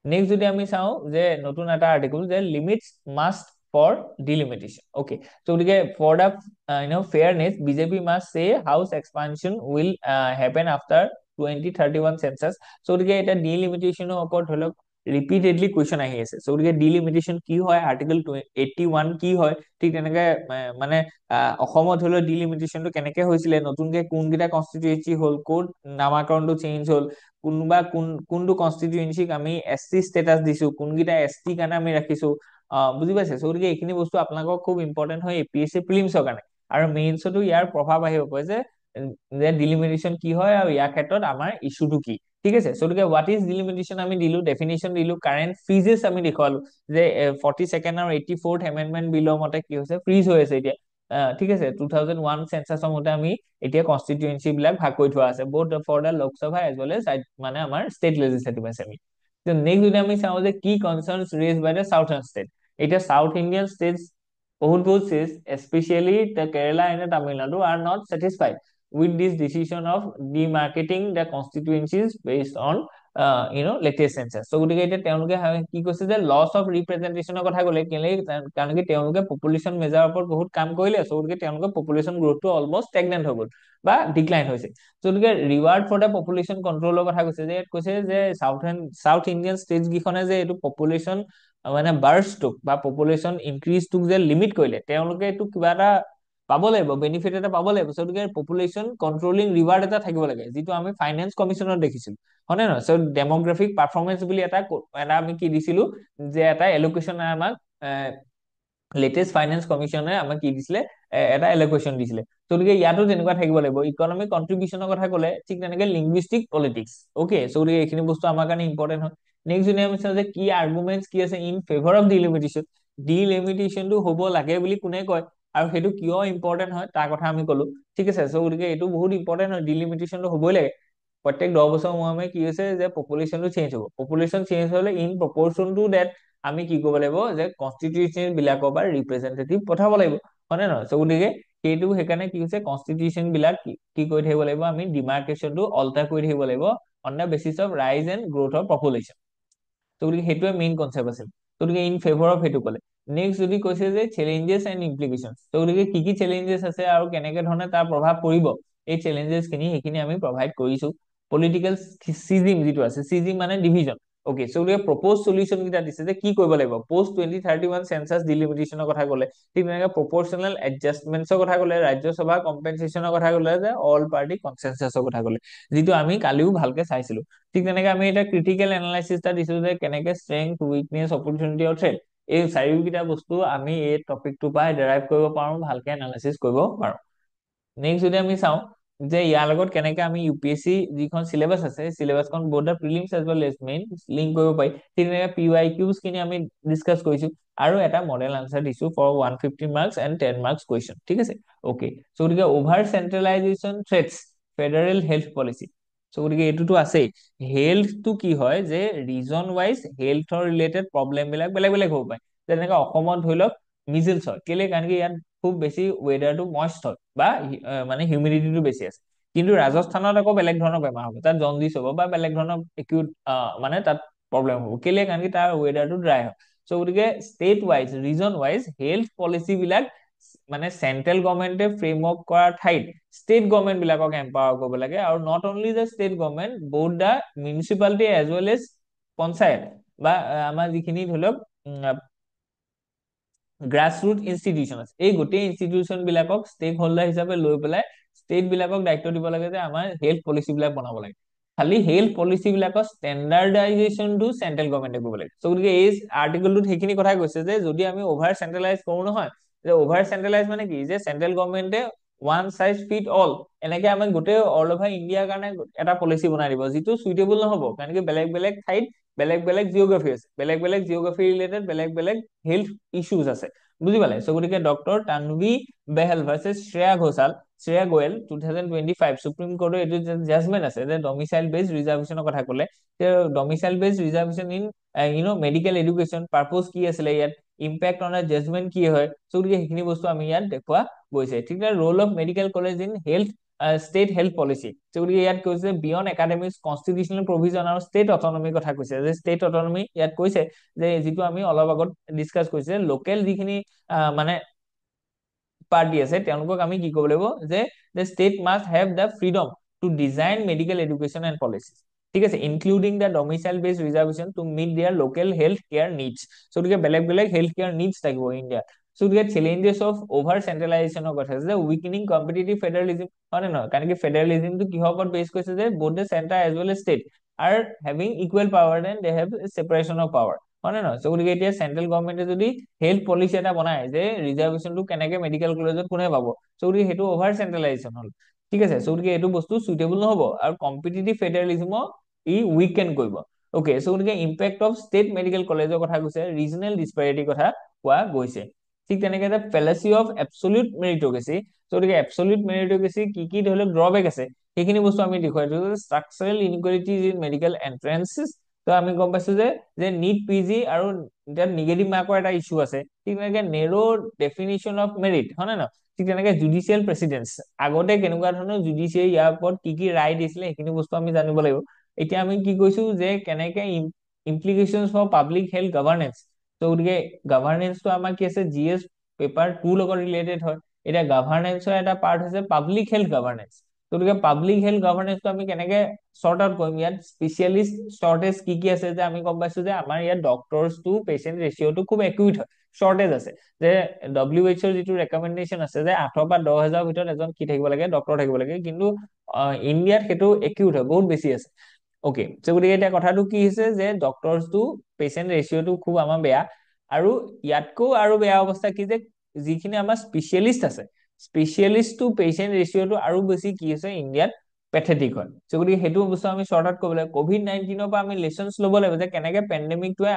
নেক্সট যদি আমি চাওঁ যে নতুন এটা আৰ্টিকল যে limits must for delimitation. Okay, so for the fairness, BJP must say house expansion will happen after 2031 census. So এটা delimitation ওপৰত ধৰি লওক ৰিপিটেডলি কুৱেশ্যন আহি আছে। চ' গতিকে ডিলিমিটেশ্যন কি হয়, আৰ্টিকল 81 কি হয়, ঠিক তেনেকে মানে অসমত ধৰি লওক ডিলিমিটেশ্যনটো কেনেকে হৈছিলে, নতুনকে কোনকেইটা কনষ্টিটুৱেঞ্চি হ'ল, ক'ত নামাকৰণটো চেঞ্জ হ'ল, কোনটো কনষ্টিটুৱেঞ্চিক আমি SC ষ্টেটাছ দিছো, কোনকেইটা ST কাৰণে আমি ৰাখিছো, বুজি পাইছে। চ' গতিকে এইখিনি বস্তু আপোনালোকক খুব ইম্পৰ্টেণ্ট হয় APSC প্ৰিলিমছৰ কাৰণে। আৰু মেইনছতো ইয়াৰ প্ৰভাৱ আহিব পাৰে যে ডিলিমিটেশ্যন কি হয় আৰু ইয়াৰ ক্ষেত্ৰত আমাৰ ইছ্যুটো কি, ঠিক আছে। চ' গতিকে হোৱাট ইজ ডিলিমিটেশ্যন আমি দিলো, ডেফিনেশ্যন দিলো, কাৰেণ্ট ফ্ৰিজেছ আমি দেখুৱালো যে 42nd আৰু 84th এমেণ্ডমেণ্ট বিলৰ মতে কি হৈছে, ফ্ৰিজ হৈ আছে এতিয়া, ঠিক আছে। 2001 চেঞ্চাছৰ মতে আমি এতিয়া কনষ্টিটুৱেঞ্চি বিলাক ভাগ কৰি থোৱা আছে, both for the Lok Sabha as well as মানে আমাৰ ষ্টেট লেজিসলেটিভ এছেম্বলি। নেক্সট যদি আমি চাওঁ যে কি কনচাৰ্নছ ৰেজ বাই দ্য সাউথাৰ্ণ ষ্টেট, এতিয়া সাউথ ইণ্ডিয়ান ষ্টেটছ বহুত states, especially the Kerala and the Tamil Nadu, are not satisfied with this decision of demarcating the constituencies based on latest census. So গতিকে এতিয়া তেওঁলোকে কি কৈছে যে লছ অফ ৰিপ্ৰেজেন্টেশনৰ কথা ক'লে, কেলে কাৰণ কি তেওঁলোকে পপুলেশ্যন মেজাৰৰ ওপৰত বহুত কাম কৰিলে। চ' গতিকে তেওঁলোকে পপুলেশ্যন গ্ৰোথটো অলমষ্ট ষ্টেগনেণ্ট হৈ গ'ল বা ডিক্লাইন হৈছে। চ' গতিকে ৰিৱাৰ্ড ফৰ দ্য পপুলেশ্যন কণ্ট্ৰলৰ কথা কৈছে, যে কৈছে যে সাউথ ইণ্ডিয়ান ষ্টেটছ কেইখনে যে এইটো পপুলেশ্যন মানে বাৰ্ষ্টটোক বা পপুলেশ্যন ইনক্ৰিজটোক যে লিমিট কৰিলে, তেওঁলোকে এইটো কিবা এটা পাব লাগিব, বেনিফিট এটা পাব লাগিব। গতিকে পপুলেশ্যন কন্ট্ৰলিং ৰিৱাৰ্ড এটা থাকিব লাগে, যিটো আমি ফাইনেন্স কমিশ্যনত দেখিছিলো, হয় নে নহয়। চ' ডেমোগ্ৰাফিক পাৰফৰ্মেন্স বুলি এটা আমি কি দিছিলো, যে এটা এলোকেশ্যন আমাক লেটেষ্ট ফাইনেন্স কমিশ্যনে আমাক কি দিছিলে, এটা এলোকেশ্যন দিছিলে। গতিকে ইয়াতো তেনেকুৱা থাকিব লাগিব। ইকনমিক কন্ট্ৰিবিউচনৰ কথা ক'লে ঠিক তেনেকে লিংগুইষ্টিক পলিটিক্স। অকে, চ' গতিকে এইখিনি বস্তু আমাৰ কাৰণে ইম্পৰ্টেণ্ট হয়। নেক্সট যদি আমি চাওঁ যে কি আৰ্গুমেন্টছ কি আছে ইন ফেভাৰ অফ ডিলিমিটেশ্যন, ডিলিমিটেশ্যনটো হ'ব লাগে বুলি কোনে কয় আৰু সেইটো কিয় ইম্পৰ্টেণ্ট হয় তাৰ কথা আমি ক'লো, ঠিক আছে। চ' গতিকে এইটো বহুত ইম্পৰ্টেণ্ট হয়, ডিলিমিটেশ্যনটো হ'বই লাগে। প্ৰত্যেক 10 বছৰ মূৰে কি হৈছে যে পপুলেশ্যনটো চেঞ্জ হ'ব, পপুলেশ্যন চেঞ্জ হ'লে ইন প্ৰপৰ্চন টু ডেট আমি কি কৰিব লাগিব, যে কনষ্টিটিউশ্যন বিলাকৰ পৰা ৰিপ্ৰেজেন্টেটিভ পঠাব লাগিব, হয় নে নহয়। চ' গতিকে সেইকাৰণে কি হৈছে, কনষ্টিটিউশ্যন বিলাক কি কৰি থাকিব লাগিব, আমি ডিমাৰ্কেশ্যনটো অল্টাৰ কৰি থাকিব লাগিব অন দ্য বেচিছ অফ ৰাইজ এণ্ড গ্ৰোথ অফ পপুলেশ্যন। গতিকে সেইটোৱে মেইন কনচেপ্ট আছিল। গতিকে ইন ফেভৰ অফ সেইটো ক'লে। নেক্সট যদি কৈছে যে চেলেঞ্জেছ এণ্ড ইমপ্লিকেশ্যন, গতিকে কি চেলেঞ্জেছ আছে আৰু কেনেকে ধৰণে তাৰ প্ৰভাৱ পৰিব, এই চেলেঞ্জেছ খিনি সেইখিনি আমি প্ৰভাইড কৰিছো। পলিটিকেল চিজিম যিটো আছে, চিজিম মানে ডিভিজন। অকে, চ' গতিকে প্ৰপ'জ চলিউশ্যন কেইটা দিছে যে কি কৰিব লাগিব, পোষ্ট 2031 চেঞ্চাছ ডিলিমিটেশ্যনৰ কথা ক'লে, ঠিক তেনেকে প্ৰপৰ্চনেল এডজাষ্টমেন্টছৰ কথা ক'লে, ৰাজ্যসভা কম্পেনচেশ্যনৰ কথা ক'লে, যে অল পাৰ্টি কনচেনচাছৰ কথা ক'লে, যিটো আমি কালিও ভালকে চাইছিলো। ঠিক তেনেকে আমি এটা ক্ৰিটিকেল এনালাইচিছ এটা দিছো যে কেনেকে ষ্ট্ৰেংথ, উইকনেছ, অপৰচুনিটি আৰু থ্ৰেট, এই চাৰিওকেইটা বস্তু আমি এই টপিকটোৰ পৰা ডেৰাইভ কৰিব পাৰো, ভালকে এনালাইচিছ কৰিব পাৰো। নেক্সট যদি আমি চাওঁ যে ইয়াৰ লগত কেনেকে আমি UPSC যিখন চিলেবাছ আছে, চিলেবাছখন both the prelims as well as main link কৰিব পাৰি। ঠিক তেনেকে PYQs খিনি আমি ডিছকাছ কৰিছো আৰু এটা মডেল আনচাৰ দিছো for 150 marks and 10 marks question, ঠিক আছে। অকে, চ' গতিকে over centralization threats federal health policy. So' গতিকে এইটোতো আছেই। হেল্থটো কি হয়, যে ৰিজন ৱাইজ হেল্থৰ ৰিলেটেড প্ৰব্লেম বিলাক বেলেগ বেলেগ হ'ব পাৰে। যেনেকে অসমত ধৰি লওক মিজিলছ হয়, কেলে কাৰণ কি ইয়াত খুব বেছি ৱেডাৰটো মইষ্ট হয় বা মানে হিউমিডিটিটো বেছি আছে। কিন্তু ৰাজস্থানত আকৌ বেলেগ ধৰণৰ বেমাৰ হ'ব, তাত জণ্ডিছ হ'ব বা বেলেগ ধৰণৰ একিউট মানে তাত প্ৰব্লেম হ'ব, কেলে কাৰণ কি তাৰ ৱেডাৰটো ড্ৰাই হয়। চ' গতিকে state wise, region wise health policy বিলাক মানে চেন্ট্ৰেল গভৰ্ণমেণ্টে ফ্ৰেমৱৰ্ক কৰাৰ ঠাইত ষ্টেট গভৰ্ণমেণ্ট বিলাকক এম্পাৱাৰ কৰিব লাগে। আৰু not only the state government, both the municipality as well as panchayat বা আমাৰ যিখিনি ধৰি লওক গ্ৰাছ ৰুট ইনষ্টিটিউচন আছে, এই গোটেই ইনষ্টিটিউচন বিলাকক ষ্টেক হোল্ডাৰ হিচাপে লৈ পেলাই ষ্টেট বিলাকক দায়িত্ব দিব লাগে যে আমাৰ হেল্থ পলিচি বিলাক বনাব লাগে। খালি হেল্থ পলিচি বিলাকৰ ষ্টেণ্ডাৰ্ডাইজেশ্যনটো চেন্ট্ৰেল গভৰ্ণমেণ্টে কৰিব লাগে। চ' গতিকে এই আৰ্টিকলটোত সেইখিনি কথা কৈছে যে যদি আমি অভাৰ চেন্ট্ৰেলাইজ কৰো নহয়, যে অভাৰ চেন্ট্ৰেলাইজ মানে কি, যে চেন্ট্ৰেল গভৰ্ণমেণ্টে ওৱান চাইজ ফিট অল এনেকে আমাক গোটেই অল অভাৰ ইণ্ডিয়াৰ কাৰণে এটা পলিচি বনাই দিব, যিটো সুইটেবল নহ'ব, কাৰণ কি বেলেগ বেলেগ ঠাইত বেলেগ বেলেগ জিঅ'গ্ৰাফি আছে, বেলেগ বেলেগ জিঅ'গ্ৰাফি ৰিলেটেড বেলেগ বেলেগ হেল্থ ইছ্যুজ আছে, বুজি পালে। চ' গতিকে doctor Tanvi Behl versus Shreya Goel 2025 Supreme কোৰ্টৰ এইটো জাজমেন্ট আছে যে ডমিচাইল বেছড ৰিজাৰ্ভেশ্যনৰ কথা ক'লে, domicile based reservation in medical education purpose কি আছিলে, ইয়াত ইম্পেক্ট অন দ্য জাজমেন্ট কি হয়। চ' গতিকে সেইখিনি বস্তু আমি ইয়াত দেখুওৱা গৈছে। ঠিক আছে, roll of medical college in health state health policy. গতিকে ইয়াত কৈছে বিয়ণ্ড একাডেমিক্স কনষ্টিটিউচনেল প্ৰভিজন আৰু ষ্টেট অটনমিৰ কথা কৈছে, যে ষ্টেট অটনমি ইয়াত কৈছে যে যিটো আমি অলপ আগত ডিছকাছ কৰিছে, লোকেল যিখিনি মানে পাৰ্টি আছে তেওঁলোকক আমি কি ক'ব লাগিব যে the state must have the freedom to design medical education and policies, ঠিক আছে, including the domicile based reservation to meet their local health care needs. So' গতিকে বেলেগ বেলেগ হেল্থ কেয়াৰ নিডছ থাকিব ইণ্ডিয়াত। চ' গতিকে চেলেঞ্জেছ অফ অভাৰ চেন্ট্ৰেলাইজেশ্যনৰ কথা আছে, যে উইকেনিং কম্পিটিটিভ ফেডাৰেলিজিম, হয় নে নহয়? কাৰণ কি ফেডাৰেলিজিমটো কিহৰ ওপৰত বেছ কৰিছে, যে both the center as well as state are having equal power and they have separation of power, হয় নে নহয়? চ' গতিকে এতিয়া চেন্ট্ৰেল গভৰ্ণমেণ্টে যদি হেল্থ পলিচি এটা বনায় যে ৰিজাৰ্ভেশ্যনটো কেনেকে মেডিকেল কলেজত কোনে পাব, চ' গতিকে সেইটো অভাৰ চেন্ট্ৰেলাইজেশ্যন হ'ল, ঠিক আছে। চ' গতিকে এইটো বস্তু সুইটেবল নহ'ব, আৰু কম্পিটিটিভ ফেডাৰেলিজিমক ই উইকেন কৰিব। অকে, চ' গতিকে ইম্পেক্ট অফ ষ্টেট মেডিকেল কলেজৰ কথা কৈছে, ৰিজনেল ডিছপেৰিটিৰ কথা কোৱা গৈছে। ঠিক তেনেকে যে ফেলাচি অফ এবছলিউট মেৰিটক্ৰেচি, চ' গতিকে এবছলিউট মেৰিটক্ৰেচি কি কি ধৰি লওক ড্ৰবেক আছে সেইখিনি বস্তু আমি দেখুৱাই দিছো। ষ্ট্ৰাকচাৰেল ইনকুৱেলিটিজ ইন মেডিকেল এন্ট্ৰেন্সেছ, তো আমি গম পাইছো যে নিট পি জি আৰু এতিয়া নিগেটিভ মাৰ্কৰ এটা ইছ্যু আছে। ঠিক তেনেকে নেৰ' ডেফিনিশ্যন অফ মেৰিট, হয় নে নহয়? ঠিক তেনেকে জুডিচিয়েল প্ৰেচিডেন্স, আগতে কেনেকুৱা ধৰণৰ জুডিচিয়াৰী ইয়াৰ ওপৰত কি কি ৰায় দিছিলে সেইখিনি বস্তু আমি জানিব লাগিব। এতিয়া আমি কি কৈছো যে কেনেকে ইমপ্লিকেশনছ ফৰ পাব্লিক হেল্থ গভৰ্নেন্স, তো গতিকে গভৰ্নেন্সটো আমাৰ কি আছে জি এছ পেপাৰ 2 লগত ৰিলেটেড হয়। এতিয়া গভৰ্নেন্সৰ এটা পাৰ্ট হৈছে পাব্লিক হেল্থ গভৰ্নেন্স, গতিকে পাব্লিক হেল্থ গভৰ্নেন্সটো আমি কেনেকে চৰ্ট আউট কৰিম, ইয়াত স্পেচিয়েলিষ্ট শ্বৰ্টেজ কি কি আছে, যে আমি গম পাইছো যে আমাৰ ইয়াত ডক্টৰছ টু পেচেণ্ট ৰেচিঅ'টো খুব একিউট হয়, শ্বৰ্টেজ আছে, যে WHO ৰ যিটো ৰেকমেণ্ডেশ্যন আছে যে 8 পৰা 10,000 ভিতৰত এজন কি থাকিব লাগে, ডক্টৰ থাকিব লাগে, কিন্তু ইণ্ডিয়াত সেইটো একিউট হয়, বহুত বেছি আছে। অকে, চ' গতিকে এতিয়া কথাটো কি হৈছে যে ডক্টৰছ টু পেচেণ্ট ৰেচিঅ'টো খুব আমাৰ বেয়া, আৰু ইয়াতকৈ আৰু বেয়া অৱস্থা কি যে যিখিনি আমাৰ স্পেচিয়েলিষ্ট আছে, স্পেচিয়েলিষ্ট টু পেচেণ্ট ৰেচিঅ'টো আৰু বেছি কি হৈছে ইণ্ডিয়াত পেথেটিক হয়। চ' গতিকে সেইটো বস্তু আমি চৰ্ট আউট কৰিব লাগে। COVID-19 পৰা আমি লেচনছ ল'ব লাগিব, যে কেনেকে পেণ্ডেমিকটোৱে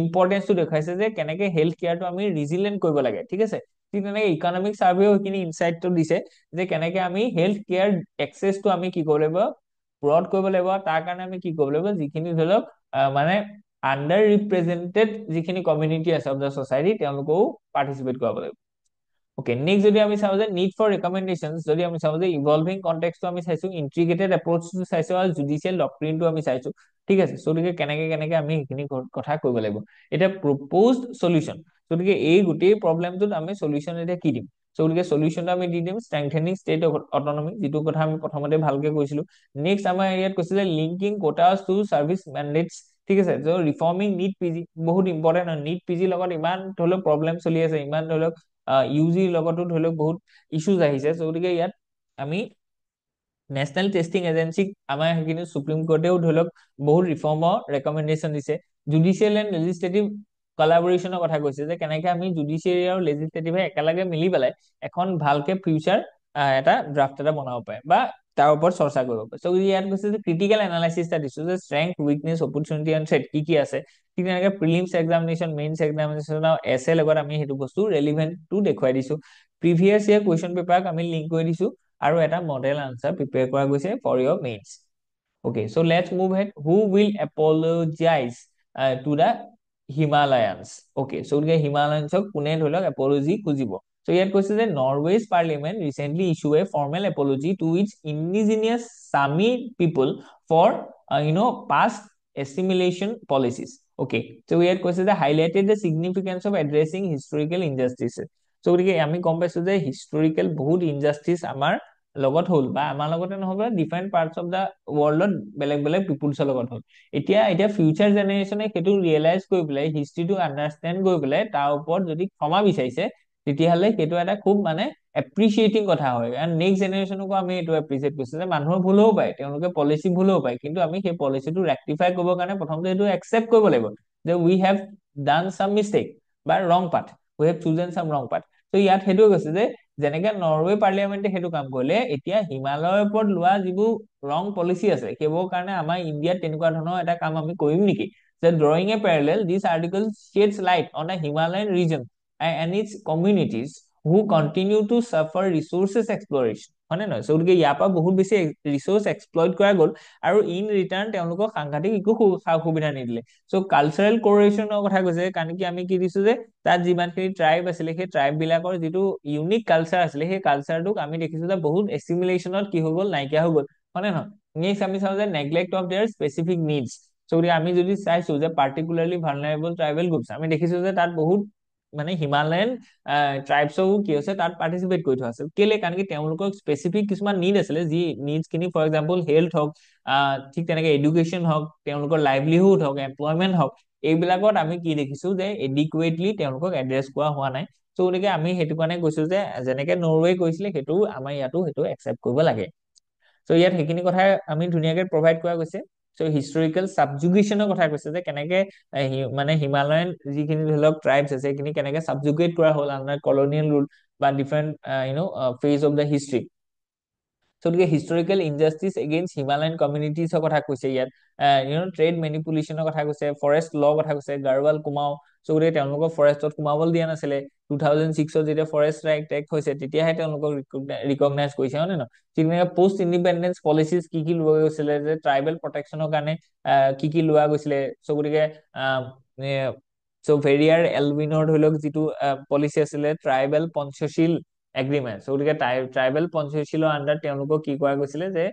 ইম্পৰ্টেঞ্চটো দেখুৱাইছে, যে কেনেকে হেল্থ কেয়াৰটো আমি ৰিজিলেণ্ট কৰিব লাগে, ঠিক আছে। ঠিক তেনেকে ইকনমিক চাৰ্ভেও সেইখিনি ইনচাইটটো দিছে, যে কেনেকে আমি হেল্থ কেয়াৰ এক্সেছটো আমি কি কৰিব লাগিব, ব্ৰড কৰিব লাগিব। তাৰ কাৰণে আমি কি কৰিব লাগিব, যিখিনি ধৰি লওক মানে আণ্ডাৰ ৰিপ্ৰেজেন্টেড যিখিনি কমিউনিটি আছে অফ দ্য ছচাইটি তেওঁলোকেও পাৰ্টিচিপেট কৰাব লাগিব। ওকে, নেক্সট যদি আমি চাওঁ যে নিড ফৰ ৰিকমেণ্ডেশ্যন, যদি আমি চাওঁ যে ইভলভিং কনটেক্সটো আমি চাইছো, ইন্টিগ্ৰেটেড এপ্ৰচটো চাইছো, আৰু জুডিচিয়েল ডক্ট্ৰিনটো আমি চাইছো, ঠিক আছে। গতিকে কেনেকে কেনেকে আমি সেইখিনি কথা কৰিব লাগিব। এতিয়া প্ৰপ'জড সলিউশ্যন, গতিকে এই গোটেই প্ৰব্লেমটোত আমি সলিউশ্যন এতিয়া কি দিম, গতিকে সলিউশ্যনটো আমি দি দিম ষ্ট্ৰেংথেনিং ষ্টেট অটনমি, যিটো কথা আমি প্ৰথমতে ভালকে কৈছিলো। নেক্সট আমাৰ ইয়াত কৈছিলে লিংকিং কোটাছ টু চাৰ্ভিচ মেণ্ডেটছ, ঠিক আছে। ৰিফৰ্মিং নিট পি জি বহুত ইম্পৰ্টেণ্ট হয়, নিট পি জিৰ লগত ইমান ধৰি লওক প্ৰব্লেম চলি আছে, ইমান ধৰি লওক ইউ জিৰ লগতো ধৰি লওক বহুত ইছ্যুজ আহিছে। গতিকে ইয়াত আমি নেশ্যনেল টেষ্টিং এজেঞ্চিক আমাৰ সেইখিনি সুপ্ৰিম কোৰ্টেও ধৰি লওক বহুত ৰিফৰ্মৰ ৰেকমেণ্ডেশ্যন দিছে। জুডিচিয়েল এণ্ড লেজিছলেটিভ কলাবৰেশ্যনৰ কথা কৈছে, যে কেনেকে আমি জুডিচিয়াৰী আৰু লেজিছলেটিভে একেলগে মিলি পেলাই এখন ভালকে ফিউচাৰ এটা ড্ৰাফ্ট এটা বনাব পাৰে, বা তাৰ ওপৰত চৰ্চা কৰিব পাৰে। চ' ইয়াত কৈছে যে ক্ৰিটিকেল এনালাইচিছ এটা দিছো, যে strength, weakness, opportunity and threat কি কি আছে। ঠিক তেনেকে প্ৰিলিমছ এক্সামিনেশ্যন, মেইনছ এক্সামিনেশ্যন আৰু এছে লগত আমি সেইটো বস্তু ৰেলিভেণ্টটো দেখুৱাই দিছো। প্ৰিভিয়াছ ইয়াৰ কুৱেশ্যন পেপাৰক আমি লিংক কৰি দিছো, আৰু এটা মডেল আনচাৰ প্ৰিপেয়াৰ কৰা গৈছে for year mains. Okay, so let's move ahead. Who will apologize to the Himalayans? Okay, so Himalayans কোনে ধৰি লওক apology খুজিব। So ইয়াত কৈছে যে Norway's parliament recently issued a formal apology to its indigenous Sami people for past assimilation policies. Okay, so ইয়াত কৈছে যে highlighted the significance of addressing historical injustices. So গতিকে আমি গম পাইছো যে হিষ্টৰিকেল বহুত ইনজাষ্টিচ আমাৰ লগত হ'ল, বা আমাৰ লগতে নহ'ব, ডিফাৰেণ্ট পাৰ্টছ অফ দা ৱৰ্ল্ডত বেলেগ বেলেগ পিপুলছৰ লগত হ'ল। এতিয়া ফিউচাৰ জেনেৰেশ্যনে সেইটো ৰিয়েলাইজ কৰি পেলাই, হিষ্ট্ৰীটো আণ্ডাৰষ্টেণ্ড কৰি পেলাই তাৰ ওপৰত যদি ক্ষমা বিচাৰিছে, তেতিয়াহ'লে সেইটো এটা খুব মানে এপ্ৰিচিয়েটিং কথা হয়। আৰু নেক্সট জেনেৰেশ্যনকো আমি এইটো এপ্ৰিচিয়েট কৰিছো, যে মানুহৰ ভুল হ'ব পাৰে, তেওঁলোকে পলিচি ভুল হ'ব পাৰে, কিন্তু আমি সেই পলিচিটো ৰেক্টিফাই কৰিবৰ কাৰণে প্ৰথমতে এইটো একচেপ্ট কৰিব লাগিব, যে উই হেভ ডান চাম মিষ্টেক বা ৰং পাথ, উই হেভ চুজেন চাম ৰং পাথ। ত' ইয়াত সেইটোৱে কৈছে যে যেনেকে নৰৱে পাৰ্লিয়ামেণ্টে সেইটো কাম কৰিলে, এতিয়া হিমালয়ৰ ওপৰত লোৱা যিবোৰ ৰং পলিচি আছে সেইবোৰৰ কাৰণে আমাৰ ইণ্ডিয়াত তেনেকুৱা ধৰণৰ এটা কাম আমি কৰিম নেকি, যে drawing a parallel, this article sheds light on the Himalayan region and its communities who continue to suffer resources exploration হয় নে নহয় so গতিকে ইয়াৰ পৰা বহুত বেছি ৰিসোৰ্স এক্সপ্লইট কৰা গ'ল আৰু ইন ৰিটাৰ্ণ তেওঁলোকক সাংঘাতিক একো সুবিধা নিদিলে চ' কালচাৰেল কোৰেশ্যনৰ কথা কৈছে কাৰণ কি আমি কি দিছো যে তাত যিমানখিনি ট্ৰাইব আছিলে সেই ট্ৰাইব বিলাকৰ যিটো ইউনিক কালচাৰ আছিলে সেই কালচাৰটোক আমি দেখিছো যে বহুত এছিমিলেশ্যনত কি হৈ গ'ল নাইকিয়া হৈ গ'ল হয় নে নহয় নেক্সট আমি চাওঁ যে neglect of their specific needs so' গতিকে আমি যদি চাইছো যে পাৰ্টিকুলাৰলি ভালনাৰেবল ট্ৰাইবেল গ্ৰুপছ আমি দেখিছো যে তাত বহুত মানে হিমালয়ান ট্ৰাইবছো কি হৈছে তাত পাৰ্টিচিপেট কৰি থোৱা আছে কেলে কাৰণ কি তেওঁলোকৰ স্পেচিফিক কিছুমান নিড আছিলে যি নিডছ খিনি ফৰ এক্সাম্পল হেল্থ হওক ঠিক তেনেকে এডুকেশ্যন হওক তেওঁলোকৰ লাইভলিহুড হওক এমপ্লয়মেন্ট হওক এইবিলাকত আমি কি দেখিছো যে এডিকুৱেটলি তেওঁলোকক এড্ৰেছ কৰা হোৱা নাই চ' গতিকে আমি সেইটো কাৰণে কৈছো যে যেনেকে নৰৱে কৰিছিলে সেইটো আমাৰ ইয়াতো সেইটো একচেপ্ট কৰিব লাগে চ' ইয়াত সেইখিনি কথা আমি ধুনীয়াকে প্ৰভাইড কৰা গৈছে চ' হিষ্টৰিকেল ছাবজুগেশ্যনৰ কথা কৈছে যে কেনেকে মানে হিমালয়ান যিখিনি ধৰি লওক ট্ৰাইবছ আছে সেইখিনি কেনেকে ছাবজুগেট কৰা হ'ল আণ্ডাৰ কলনিয়েল ৰুল বা different phase of the history গতিকে হিষ্টৰিকেল ইনজাষ্টিচ এগেইনষ্ট হিমালয়ান কমিউনিটিজৰ কথা কৈছে ইয়াত ট্ৰেড মেনিপুলেশ্যনৰ কথা কৈছে ফৰেষ্ট ল কথা কৈছে গাৰৱাল কুমাও চ' গতিকে তেওঁলোকক ফৰেষ্টত সোমাবলৈ দিয়া নাছিলে 2006 যেতিয়া ফৰেষ্ট ৰাইট এক্ট হৈছে তেতিয়াহে তেওঁলোকক ৰিকগনাইজ কৰিছে হয় নে নহয় ঠিক তেনেকে পোষ্ট ইণ্ডিপেণ্ডেন্স পলিচিজ কি লোৱা গৈছিলে যে ট্ৰাইবেল প্ৰটেকশ্যনৰ কাৰণে কি লোৱা গৈছিলে চ' গতিকে চ' ভেৰিয়াৰ এলভিনৰ ধৰি লওক যিটো পলিচি আছিলে ট্ৰাইবেল পঞ্চশীল এগ্ৰিমেণ্ট চ' গতিকে ট্ৰাইবেল পঞ্চশীলৰ আণ্ডাৰ তেওঁলোকক কি কৰা গৈছিলে যে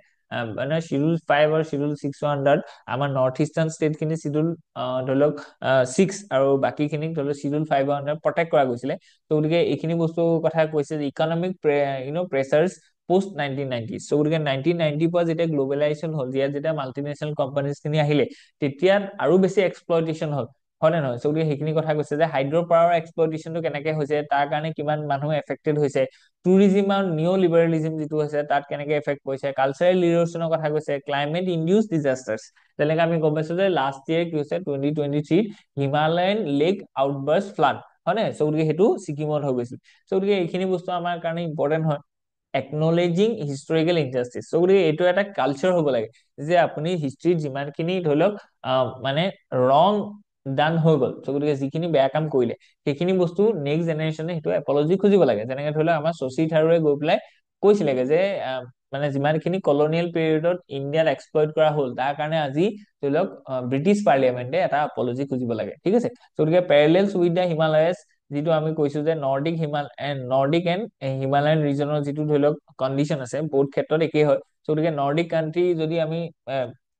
মানে শিডিউল 5 আৰু শিডিউল 6ৰ আণ্ডাৰত আমাৰ নৰ্থ ইষ্টাৰ্ণ ষ্টেট খিনি শিডিউল ধৰি লওক 6 আৰু বাকী খিনিক ধৰি লওক শিডিউল 5ৰ আণ্ডাৰত প্ৰটেক্ট কৰা গৈছিলে ত' গতিকে এইখিনি বস্তুৰ কথা কৈছে যে ইকনমিক প্ৰেচাৰ্ছ পোষ্ট 1990 চ' গতিকে 1990 পৰা যেতিয়া গ্ল'বেলাইজেশ্যন হ'ল যেতিয়া মাল্টিনেশ্যনেল কোম্পানীজ খিনি আহিলে তেতিয়া আৰু বেছি এক্সপ্লইটেশ্যন হ'ল হয় নে নহয় চ' গতিকে সেইখিনি কথা কৈছে যে হাইড্ৰ পাৱাৰ এক্সপ্লইটেশ্যনটো কেনেকে হৈছে তাৰ কাৰণে কিমান মানুহ এফেক্টেড হৈছে টুৰিজিম আৰু নিঅ' লিবাৰেলিজিম যিটো হৈছে তাত কেনেকে এফেক্ট কৰিছে কালচাৰেল ইৰ'চনৰ কথা কৈছে ক্লাইমেট ইনডিউচ ডিজাষ্টাৰ্ছ যেনেকে আমি গম পাইছো যে লাষ্ট ইয়েৰ কি হৈছে 2023 হিমালয়ান লেক আউটবাৰ্ষ্ট ফ্লাড হয় নে চ' গতিকে সেইটো ছিকিমত হৈ গৈছিল চ' গতিকে এইখিনি বস্তু আমাৰ কাৰণে ইম্পৰ্টেণ্ট হয় একনলেজিং হিষ্টৰিকেল ইনজাষ্টিচ চ' গতিকে এইটো এটা কালচাৰ হ'ব লাগে যে আপুনি হিষ্ট্ৰীত যিমানখিনি ধৰি লওক মানে ৰং ডান হৈ গ'ল চ' গতিকে যিখিনি বেয়া কাম কৰিলে সেইখিনি বস্তু নেক্সট জেনেৰেশ্যনে সেইটো এপলজি খুজিব লাগে যেনেকে ধৰি লওক আমাৰ শশী থাৰুৰে গৈ পেলাই কৈছিলেগে যে মানে যিমানখিনি কলনিয়েল পিৰিয়ডত ইণ্ডিয়াত এক্সপ্লইট কৰা হ'ল তাৰ কাৰণে আজি ধৰি লওক ব্ৰিটিছ পাৰ্লিয়ামেণ্টে এটা এপলজি খুজিব লাগে ঠিক আছে গতিকে পেৰেলেলছ উইথ দ্য হিমালয়াছ যিটো আমি কৈছো যে নৰ্ডিক এণ্ড হিমালয়ান ৰিজনৰ যিটো ধৰি লওক কণ্ডিশ্যন আছে বহুত ক্ষেত্ৰত একেই হয় গতিকে নৰ্ডিক কাণ্ট্ৰি যদি আমি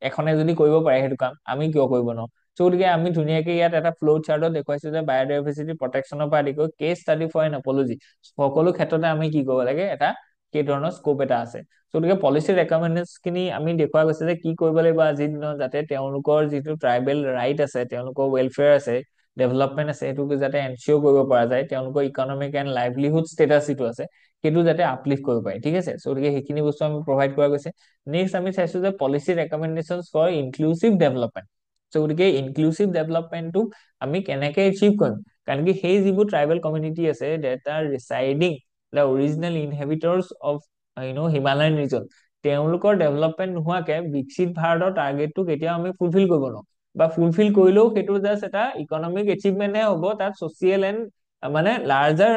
এখনে যদি কৰিব পাৰে সেইটো কাম আমি কিয় কৰিব নোৱাৰো গতিকে আমি ধুনীয়াকে ইয়াত এটা ফ্লো চাৰ্টত দেখুৱাইছো যে বায়'ডাইভাৰ্চিটি প্ৰটেকশ্যনৰ পৰা আদি কৰি cash study for N apology সকলো ক্ষেত্ৰতে আমি কি কৰিব লাগে এটা সেই ধৰণৰ স্কোপ এটা আছে গতিকে পলিচি ৰেকমেণ্ডেশ্যন খিনি আমি দেখুওৱা গৈছে যে কি কৰিব লাগিব আজিৰ দিনত যাতে তেওঁলোকৰ যিটো ট্ৰাইবেল ৰাইট আছে তেওঁলোকৰ ৱেলফেয়াৰ আছে ডেভেলপমেণ্ট আছে সেইটো যাতে এনচিঅৰ কৰিব পৰা যায় তেওঁলোকৰ ইকনমিক এণ্ড লাইভলিহুড ষ্টেটাছ যিটো আছে সেইটো যাতে আপলিফ্ট কৰিব পাৰে ঠিক আছে গতিকে সেইখিনি বস্তু আমি প্ৰভাইড কৰা গৈছে নেক্সট আমি চাইছো যে policy recommendation for inclusive development গতিকে ইনক্লুচিভ ডেভেলপমেণ্টটো আমি কেনেকে এচিভ কৰিম কাৰণ কি সেই যিবোৰ ট্ৰাইবেল কমিউনিটি আছে that are residing the original inhabitants of Himalayan region তেওঁলোকৰ ডেভেলপমেণ্ট নোহোৱাকে বিকশিত ভাৰতৰ টাৰ্গেটটো কেতিয়াও আমি ফুলফিল কৰিব নোৱাৰো বা ফুলফিল কৰিলেও সেইটো জাষ্ট এটা ইকনমিক এচিভমেণ্টহে হ'ব তাত ছচিয়েল এণ্ড মানে লাৰ্জাৰ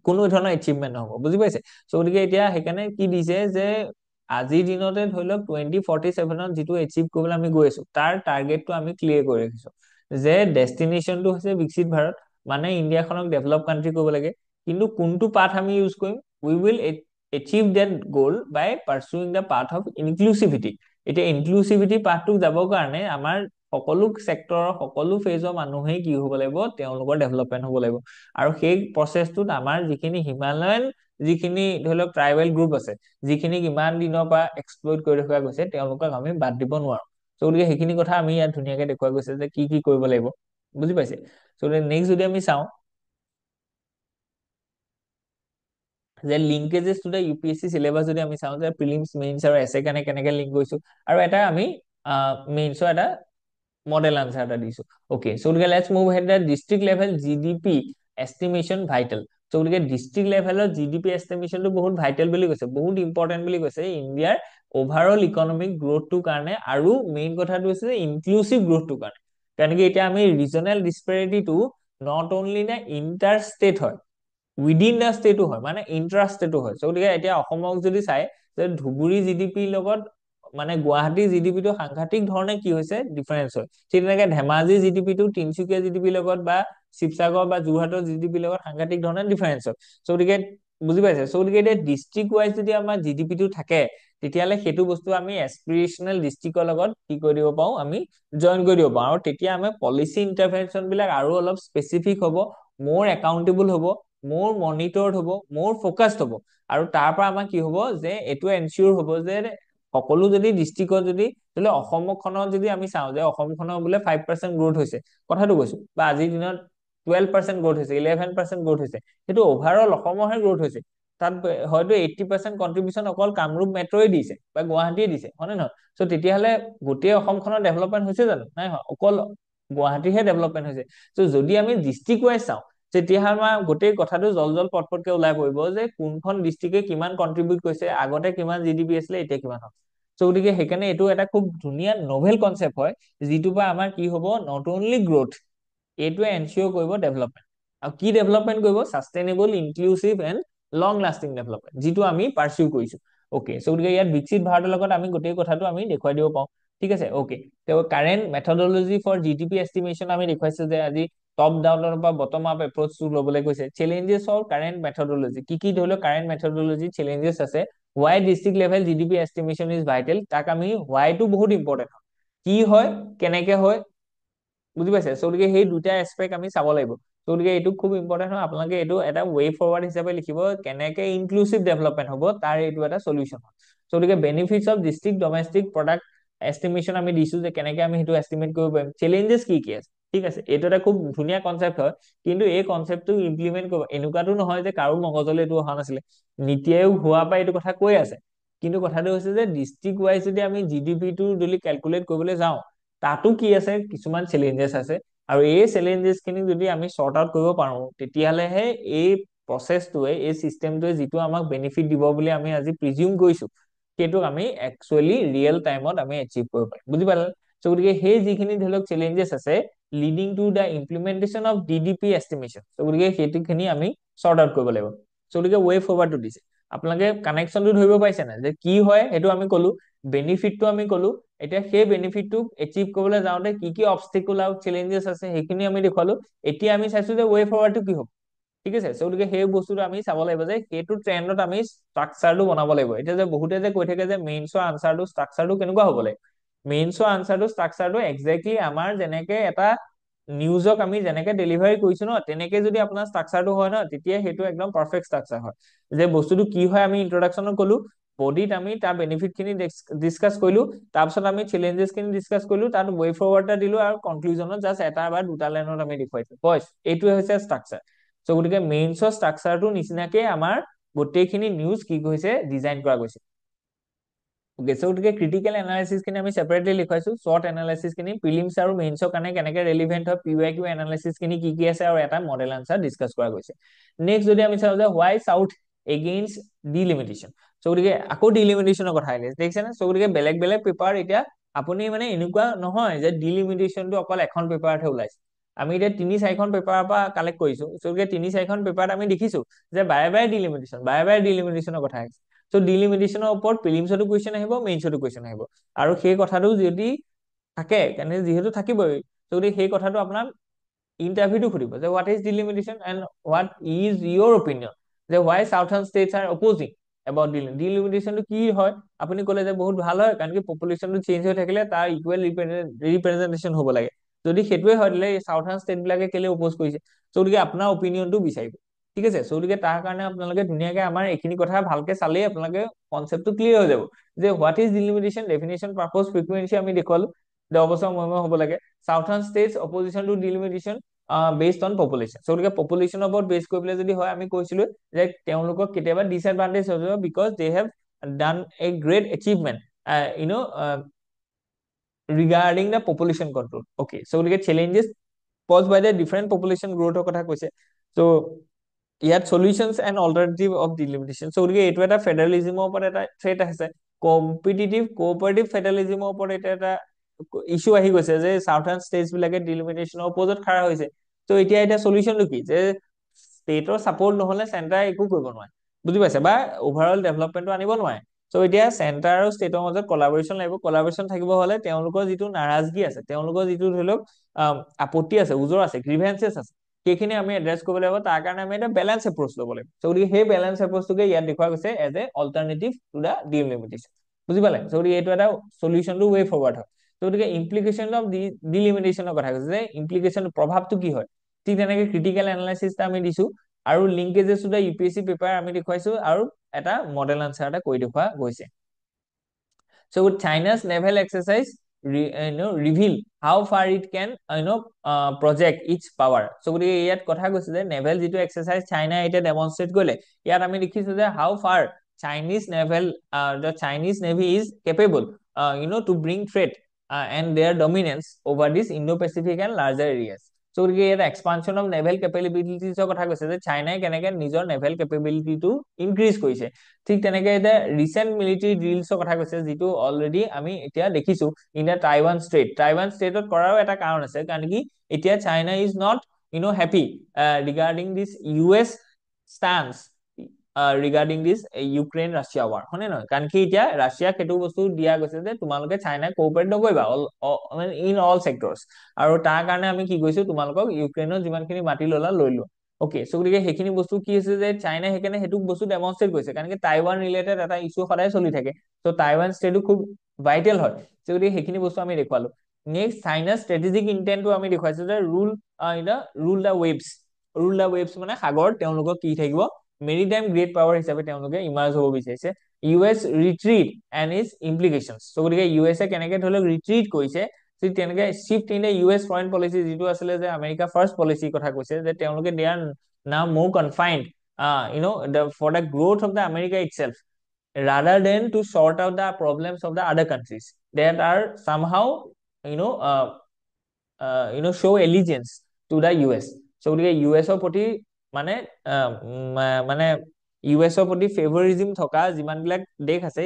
কোনো ধৰণৰ এচিভমেণ্ট নহব বুজি পাইছে গতিকে এতিয়া সেইকাৰণে কি দিছে যে আজিৰ দিনতে ধৰি লওক 2047ত যিটো এচিভ কৰিবলৈ আমি গৈ আছো তাৰ টাৰ্গেটটো আমি ক্লিয়াৰ কৰি ৰাখিছো যে ডেষ্টিনেশ্যনটো হৈছে বিকশিত ভাৰত মানে ইণ্ডিয়াখনক ডেভেলপ কাণ্ট্ৰি কৰিব লাগে কিন্তু কোনটো পাথ আমি ইউজ কৰিম উই উইল এচিভ দেট গ'ল বাই পাৰ্চুইং দ্য পাথ অফ ইনক্লুচিভিটি এতিয়া ইনক্লুচিভিটি পাথটোক যাবৰ কাৰণে আমাৰ সকলো চেক্টৰৰ সকলো ফেজৰ মানুহেই কি হ'ব লাগিব তেওঁলোকৰ ডেভেলপমেণ্ট হ'ব লাগিব আৰু সেই প্ৰচেছটোত আমাৰ যিখিনি হিমালয়ান যিখিনি ধৰি লওক ট্ৰাইবেল গ্ৰুপ আছে যিখিনিক ইমান দিনৰ পৰা এক্সপ্লইট কৰি ৰখা গৈছে তেওঁলোকক আমি বাদ দিব নোৱাৰো গতিকে সেইখিনি কথা আমি ইয়াত ধুনীয়াকে দেখুওৱা গৈছে যে কি কৰিব লাগিব বুজি পাইছে নেক্সট যদি আমি চাওঁ যে লিংকেজেছ টু দা ইউপিএছচি চিলেবাছ যদি আমি চাওঁ যে প্ৰিলিমছ মেইনছ আৰু এছে কাৰণে কেনেকে লিংক কৰিছো আৰু এটা আমি মেইনছৰ এটা মডেল আনসাৰ এটা দিছো ওকে গতিকে let's move ahead the district level GDP estimation vital গতিকে ডিষ্ট্ৰিক্ট লেভেলৰ জিডিপি এষ্টিমেশ্যনটো বহুত ভাইটেল বুলি কৈছে বহুত ইম্পৰ্টেণ্ট বুলি কৈছে ইণ্ডিয়াৰ অভাৰঅল ইকনমিক গ্ৰোথটোৰ কাৰণে আৰু মেইন কথাটো হৈছে ইনক্লুচিভ গ্ৰোথটোৰ কাৰণে কাৰণ কি এতিয়া আমি ৰিজনেল ডিছপেৰিটিটো নট অনলি নে ইণ্টাৰ ষ্টেট হয় উইদিন দ্য ষ্টেটো হয়, মানে ইন্ট্ৰা ষ্টেটো হয়। চ' গতিকে এতিয়া অসমক যদি চাই যে ধুবুৰী জিডিপিৰ লগত মানে গুৱাহাটীৰ জিডিপিটো সাংঘাতিক ধৰণে কি হৈছে ডিফাৰেঞ্চ হয়। ঠিক তেনেকে ধেমাজি জিডিপিটো তিনচুকীয়া জিডিপিৰ লগত বা শিৱসাগৰ বা যোৰহাটৰ জিডিপিৰ লগত সাংঘাতিক ধৰণে ডিফাৰেঞ্চ হয়। চ' গতিকে বুজি পাইছে। চ' গতিকে এতিয়া ডিষ্ট্ৰিক্ট ৱাইজ যদি আমাৰ জিডিপিটো থাকে, তেতিয়াহ'লে সেইটো বস্তু আমি এছপিৰেশ্যনেল ডিষ্ট্ৰিক্টৰ লগত কি কৰি দিব পাৰো, আমি জইন কৰি দিব পাৰো। আৰু তেতিয়া আমাৰ পলিচি ইণ্টাৰভেনশ্যন বিলাক আৰু অলপ স্পেচিফিক হ'ব, মোৰ একাউণ্টেবল হ'ব, মোৰ মনিটৰ্ড হ'ব, মোৰ ফ'কাছড হ'ব। আৰু তাৰ পৰা আমাৰ কি হ'ব যে এইটো এনচিয়ৰ হ'ব যে সকলো যদি ডিষ্ট্ৰিক্টত যদি ধৰি লওক অসমখনত যদি আমি চাওঁ যে অসমখনৰ বোলে 5% গ্ৰোথ হৈছে, কথাটো কৈছো, বা আজিৰ দিনত 12% গ্ৰোথ হৈছে, 11% গ্ৰোথ হৈছে, সেইটো অভাৰঅল অসমৰহে গ্ৰোথ হৈছে। তাত হয়তো 80% কন্ট্ৰিবিউচন অকল কামৰূপ মেট্ৰয়ে দিছে বা গুৱাহাটীয়ে দিছে, হয় নে নহয়? চ' তেতিয়াহ'লে গোটেই অসমখনৰ ডেভেলপমেণ্ট হৈছে জানো? নাই হোৱা, অকল গুৱাহাটীহে ডেভেলপমেণ্ট হৈছে। চ' যদি আমি ডিষ্ট্ৰিক্ট ৱাইজ চাওঁ, তেতিয়াহ'লে আমাৰ গোটেই কথাটো জল পটপটকে ওলাই পৰিব যে কোনখন ডিষ্ট্ৰিক্টে কিমান কন্ট্ৰিবিউট কৰিছে, আগতে কিমান জিডিপি আছিলে, এতিয়া কিমান হ'ল। চ' গতিকে সেইকাৰণে এইটো এটা খুব ধুনীয়া নভেল কনচেপ্ট হয়, যিটোৰ পৰা আমাৰ কি হ'ব, নট অনলি গ্ৰোথ, এইটোৱে এনচিয়ৰ কৰিব ডেভেলপমেণ্ট। আৰু কি ডেভেলপমেণ্ট কৰিব? Sustainable, inclusive and long lasting development, যিটো আমি পাৰ্চিউ কৰিছো। অ'কে, চ' গতিকে ইয়াত বিকশিত ভাৰতৰ লগত আমি গোটেই কথাটো আমি দেখুৱাই দিব পাৰোঁ। ঠিক আছে, okay. Current methodology for GDP estimation আমি দেখুৱাইছো যে আজি টপ ডাউনৰ পৰা বটম আপ এপ্ৰচটো ল'বলৈ কৈছে। চেলেঞ্জেছ অফ কাৰেণ্ট মেথডলজি, কি কি ধৰি লওক কাৰেণ্ট মেথডলজি চেলেঞ্জেছ আছে। Why district level GDP estimation is vital, তাক আমি ৱাইটো বহুত ইম্পৰ্টেণ্ট হয়, কি হয়, কেনেকে হয়, বুজি পাইছে? চ' গতিকে সেই দুটা এছপেক্ট আমি চাব লাগিব। চ' গতিকে এইটো খুব ইম্পৰ্টেণ্ট হয়, আপোনালোকে এইটো এটা ৱে ফৰৱাৰ্ড হিচাপে লিখিব, কেনেকে ইনক্লুচিভ ডেভেলপমেণ্ট হ'ব, তাৰ এইটো এটা চলিউচন হয়। চ' গতিকে benefits of district domestic product estimation আমি দিছো যে কেনেকে আমি সেইটো এষ্টিমেট কৰিব পাৰিম, চেলেঞ্জেছ কি কি আছে। ঠিক আছে, এইটো এটা খুব ধুনীয়া কনচেপ্ট হয়, কিন্তু এই কনচেপ্টটো ইমপ্লিমেণ্ট কৰিব, এনেকুৱাতো নহয় যে কাৰো মগজলৈ এইটো অহা নাছিলে, নীতি আয়োগ হোৱাৰ পৰা এইটো কথা কৈ আছে। কিন্তু কথাটো হৈছে যে ডিষ্ট্ৰিক্ট ৱাইজ যদি আমি জিডিপিটো যদি কেলকুলেট কৰিবলৈ যাওঁ, তাতো কি আছে, কিছুমান চেলেঞ্জেছ আছে। আৰু এই চেলেঞ্জেছ খিনি যদি আমি চৰ্ট আউট কৰিব পাৰো, তেতিয়াহ'লেহে এই প্ৰচেছটোৱে, এই চিষ্টেমটোৱে যিটো আমাক বেনিফিট দিব বুলি আমি আজি প্ৰিজিউম কৰিছো, সেইটোক আমি একচুৱেলি ৰিয়েল টাইমত আমি এচিভ কৰিব পাৰিম। বুজি পালে? চ' গতিকে সেই যিখিনি ধৰি লওক চেলেঞ্জেছ আছে leading to the implementation of DDP estimation, so' গতিকে সেইটোখিনি আমি চৰ্ট আউট কৰিব লাগিব। চ' গতিকে ৱে ফৰৱাৰ্ডটো দিছে, আপোনালোকে কানেকশ্যনটো ধৰিব পাৰিছে নাই, যে কি হয় সেইটো আমি কলো, বেনিফিটটো আমি কলো। এতিয়া সেই বেনিফিটটোক এচিভ কৰিবলৈ যাওঁতে কি কি অবষ্টিকল আৰু চেলেঞ্জেছ আছে সেইখিনি আমি দেখুৱালো। এতিয়া আমি চাইছো যে ৱে ফৰৱাৰ্ডটো কি হ'ব। ঠিক আছে, চ' গতিকে সেই বস্তুটো আমি চাব লাগিব যে সেইটো ট্ৰেণ্ডত আমি ষ্ট্ৰাকচাৰটো বনাব লাগিব। এতিয়া যে বহুতে যে কৈ থাকে যে মেইনছৰ আনচাৰটো ষ্ট্ৰাকচাৰটো কেনেকুৱা হ'ব লাগে, মেইনছৰ আনচাৰটো ষ্ট্ৰাকচাৰটো একজেক্টলি আমাৰ যেনেকে এটা নিউজক আমি যেনেকে ডেলিভাৰী কৰিছো ন, তেনেকে যদি আপোনাৰ ষ্ট্ৰাকচাৰটো হয় ন, তেতিয়া সেইটো একদম পাৰফেক্ট ষ্ট্ৰাকচাৰ হয়। যে বস্তুটো কি হয় আমি ইন্ট্ৰডাকশ্যনত কলো, বডিত আমি তাৰ বেনিফিট খিনি ডিছকাছ কৰিলো, তাৰপিছত আমি চেলেঞ্জেছ খিনি ডিছকাছ কৰিলো, তাত ৱে ফৰৱাৰ্ড এটা দিলো, আৰু কনক্লুজনত জাষ্ট এটা বা দুটা লাইনত আমি দেখুৱাইছো, বছ এইটোৱে হৈছে ষ্ট্ৰাকচাৰ। চ' গতিকে মেইনছৰ ষ্ট্ৰাকচাৰটো নিচিনাকে আমাৰ গোটেইখিনি নিউজ কি হৈছে ডিজাইন কৰা গৈছে। Okay, so গতিকে ক্ৰিটিকেল এনালাইচিছ খিনি আমি ছেপাৰেটলি লিখাইছো, শ্বৰ্ট এনালাইচিছ খিনি প্ৰিলিমছ আৰু মেইনছৰ কাৰণে কেনেকে ৰেলিভেন্ট হয়, PYQ এনালাইচিছ খিনি কি কি আছে, আৰু এটা মডেল আনসাৰ ডিছকাছ কৰা গৈছে। নেক্সট যদি আমি চাওঁ যে হোৱাই চাউথ এগেইনষ্ট ডিলিমিটেশ্যন, চ' গতিকে আকৌ ডিলিমিটেশ্যনৰ কথা আহিলে, দেখিছেনে? চ' গতিকে বেলেগ বেলেগ পেপাৰ এতিয়া আপুনি মানে এনেকুৱা নহয় যে ডিলিমিটেশ্যনটো অকল এখন পেপাৰতহে ওলাইছে। আমি এতিয়া 3-4খন পেপাৰৰ পৰা কালেক্ট কৰিছো, চ' গতিকে 3-4খন পেপাৰত আমি দেখিছো যে বাৰে বাৰে ডিলিমিটেশ্যনৰ কথা আহিছে। চ' ডিলিমিটেশ্যনৰ ওপৰত প্ৰিলিমছতো কুৱেশ্যন আহিব, মেইনছতো কুৱেশ্যন আহিব। আৰু সেই কথাটো যদি থাকে, তেনে যিহেতু থাকিবই, চ' গতিকে সেই কথাটো আপোনাৰ ইণ্টাৰভিউটো সুধিব যে what is delimitation and what is your opinion, যে why southern states are opposing about ডিলিমিটেশ্যনটো কি হয়। আপুনি ক'লে যে বহুত ভাল হয়, কাৰণ কি পপুলেশ্যনটো চেঞ্জ হৈ থাকিলে তাৰ ইকুৱেল ৰিপ্ৰেজেন্টেশ্যন হ'ব লাগে। যদি সেইটোৱে হয়, তেতিয়াহ'লে চাউথাৰ্ণ ষ্টেট বিলাকে কেলে অপ'জ কৰিছে। চ' গতিকে আপোনাৰ অপিনিয়নটো বিচাৰিব। ঠিক আছে, চ' গতিকে তাৰ কাৰণে আপোনালোকে ধুনীয়াকে আমাৰ এইখিনি কথা ভালকে চালেই আপোনালোকে কনচেপ্টটো ক্লিয়াৰ হৈ যাব, যে what is delimitation, definition, purpose, frequency আমি দেখুৱালো, 10 বছৰ মূৰে হ'ব লাগে। Southern states opposition to delimitation based on population, so' গতিকে পপুলেশ্যনৰ ওপৰত বেছ কৰি পেলাই যদি হয়, আমি কৈছিলো যে তেওঁলোকক কেতিয়াবা ডিসএডভান্টেজ হৈ যাব, because they have done A great achievement regarding the population control. Okay, so we get challenges posed by the different population growth কথা কৈছে। So ইয়াত solutions and alternative of delimitation, so গতিকে এইটো এটা ফেডাৰেলিজমৰ ওপৰত এটা থ্ৰেট আছে, কম্পিটিটিভ কোঅপাৰেটিভ ফেডাৰেলিজমৰ ওপৰত এটা ইস্যু আহি গৈছে যে সাউথাৰ্ণ ষ্টেটছ বিলাকে ডিলিমিটেশ্যনৰ অপোজিট খাৰা হৈছে। তো এতিয়া সলিউশনটো কি, যে ষ্টেটৰ ছাপোৰ্ট নহলে চেণ্টাৰে একো কৰিব নোৱাৰে, বুজি পাইছে, বা অভাৰঅল ডেভেলপমেণ্টটো আনিব নোৱাৰে। চ' এতিয়া চেণ্টাৰ আৰু ষ্টেটৰ মাজত কলাবৰেশ্যন লাগিব। কলাবৰেশ্যন থাকিব হলে তেওঁলোকৰ যিটো নাৰাজগী আছে, তেওঁলোকৰ যিটো ধৰি লওক আপত্তি আছে, ওজৰ আছে, গ্ৰিভেঞ্চেছ আছে, সেইখিনি আমি এড্ৰেছ কৰিব লাগিব। তাৰ কাৰণে আমি এটা বেলেঞ্চ এপ্ৰচ ল'ব লাগিব। চ' গতিকে সেই বেলেঞ্চ এপ্ৰচটোকে ইয়াত দেখুওৱা গৈছে as a alternative to the delimitation, বুজি পালে। চ' গতিকে এইটো এটা সলিউশ্যন টু ৱে ফৰৱাৰ্ড হয়। চ' গতিকে ইমপ্লিকেশ্যন অফ ডিলিমিটেশ্যনৰ কথা কৈছে, যে ইমপ্লিকেশ্যন প্ৰভাৱটো কি হয়। ঠিক তেনেকে ক্ৰিটিকেল এনালাইচিছটা আমি দিছো, আৰু লিংকেজেছ টু দা ইউপিএছচি পেপাৰ আমি দেখুৱাইছো, আৰু এটা মডেল আনচাৰ এটা কৰি দেখুওৱা গৈছে। So with China's naval exercise reveal how far it can project its power. So গতিকে ইয়াত কথা কৈছে যে নেভেল যিটো এক্সাৰসাইজ চাইনা এতিয়া ডেমনস্ট্ৰেট কৰিলে, ইয়াত আমি দেখিছো যে how far the Chinese navy is capable to bring threat and their dominance over this Indo-Pacific and larger areas. So গতিকে ইয়াত এক্সপানশন অফ নেভেল কেপেবিলিটিছৰ কথা কৈছে, যে চাইনাই কেনেকে নিজৰ নেভেল কেপেবিলিটিটো ইনক্ৰিজ কৰিছে। ঠিক তেনেকে এতিয়া ৰিচেন্ট মিলিটাৰী ড্ৰিলছৰ কথা কৈছে, যিটো অলৰেডি আমি এতিয়া দেখিছো in the Taiwan Strait. Taiwan ষ্ট্ৰেটত কৰাৰো এটা কাৰণ আছে, কাৰণ কি এতিয়া China is not happy regarding this US stance regarding this Ukraine Russia war, হয়নে নহয়? কাৰণ কি এতিয়া ৰাছিয়াক সেইটো বস্তু দিয়া গৈছে যে তোমালোকে চাইনাক কোঅপাৰেট নকৰিবা ইন অল চেক্টৰছ, আৰু তাৰ কাৰণে আমি কি কৰিছো, তোমালোকক ইউক্ৰেইনৰ যিমানখিনি মাটি ললা লৈ লোৱা। অকে, চ' গতিকে সেইখিনি বস্তু কি হৈছে যে চাইনাই সেইকাৰণে সেইটো বস্তু ডেমনস্ট্ৰেট কৰিছে, কাৰণ কি টাইৱান ৰিলেটেড এটা ইছ্যু সদায় চলি থাকে। চ' টাইৱান ষ্টেটটো খুব ভাইটেল হয়। চ' গতিকে সেইখিনি বস্তু আমি দেখুৱালো। নেক্সট চাইনাৰ ষ্ট্ৰেটেজিক ইণ্টেন্টটো আমি দেখুৱাইছো, যে ৰুল দা ৱেভছ। ৰুল দা ৱেভছ মানে সাগৰ তেওঁলোকক কি থাকিব, মেৰিটাইম গ্ৰেট পাৱাৰ হিচাপে তেওঁলোকে ইমাৰ্জ হ'ব বিচাৰিছে। U S retreat and its implications. So' গতিকে ইউ এছে কেনেকে ধৰি লওক ৰিট্ৰিট কৰিছে, তেনেকে shift in the U S foreign policy, যিটো আছিলে যে আমেৰিকা ফাৰ্ষ্ট পলিচিৰ কথা কৈছে, যে তেওঁলোকে দে আৰ নাও মোৰ confined for the growth of the America itself, rather than to sort out the problems of the other countries that are somehow you know uh, show allegiance to the US. So গতিকে ইউএছৰ প্ৰতি মানে মানে ইউএছৰ প্ৰতি ফেভৰিজিম থকা যিমানবিলাক দেশ আছে,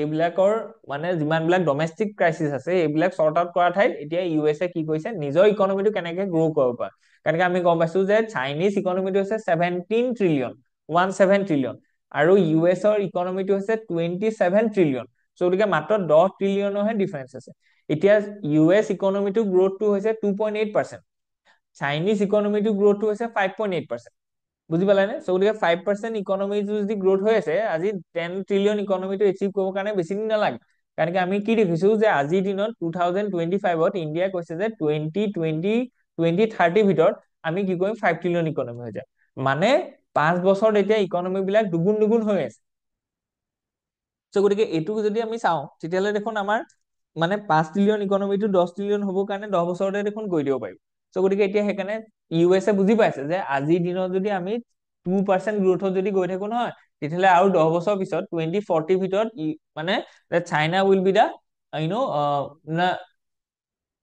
এইবিলাকৰ মানে যিমানবিলাক ডমেষ্টিক ক্ৰাইচিছ আছে, এইবিলাক চৰ্ট আউট কৰা ঠাইত এতিয়া ইউএছে কি কৰিছে, নিজৰ ইকনমিটো কেনেকে গ্ৰ' কৰিব পাৰে। কাৰণ আমি গম পাইছো যে চাইনিজ ইকনমিটো হৈছে 17 ট্ৰিলিয়ন, 17 ট্ৰিলিয়ন, আৰু ইউএছৰ ইকনমিটো হৈছে 27 ট্ৰিলিয়ন। চ' গতিকে মাত্ৰ 10 ট্ৰিলিয়নৰহে ডিফাৰেঞ্চ আছে। এতিয়া ইউএছ ইকনমিটো গ্ৰথটো হৈছে 2.8%, চাইনিজ ইকনমিটো গ্ৰথটো হৈছে 5.8%, বুজি পালানে? চ' গতিকে 5% ইকনমিটো যদি গ্ৰথ হৈ আছে, আজি 10 ট্ৰিলিয়ন ইকনমিটো এচিভ কৰিবৰ কাৰণে বেছি দিন নালাগে। কাৰণ কি আমি কি দেখিছো যে আজিৰ দিনত 2025ত ইণ্ডিয়াই কৈছে যে 2030 ভিতৰত আমি কি কৰিম, 5 ট্ৰিলিয়ন ইকনমি হৈ যায়। মানে 5 বছৰত এতিয়া ইকনমি বিলাক দুগুণ দুগুণ হৈ আছে। চ' গতিকে এইটো যদি আমি চাওঁ, তেতিয়াহ'লে দেখোন আমাৰ মানে 5 ট্ৰিলিয়ন ইকনমিটো 10 ট্ৰিলিয়ন হ'বৰ কাৰণে 10 বছৰতে দেখোন কৰি দিব পাৰিম। চ' গতিকে এতিয়া সেইকাৰণে ইউ এছে বুজি পাইছে যে আজিৰ দিনত যদি আমি 2% গ্ৰোথত যদি গৈ থাকো নহয়, তেতিয়াহ'লে আৰু 10 বছৰ পিছত 2040 ভিতৰত মানে China will be the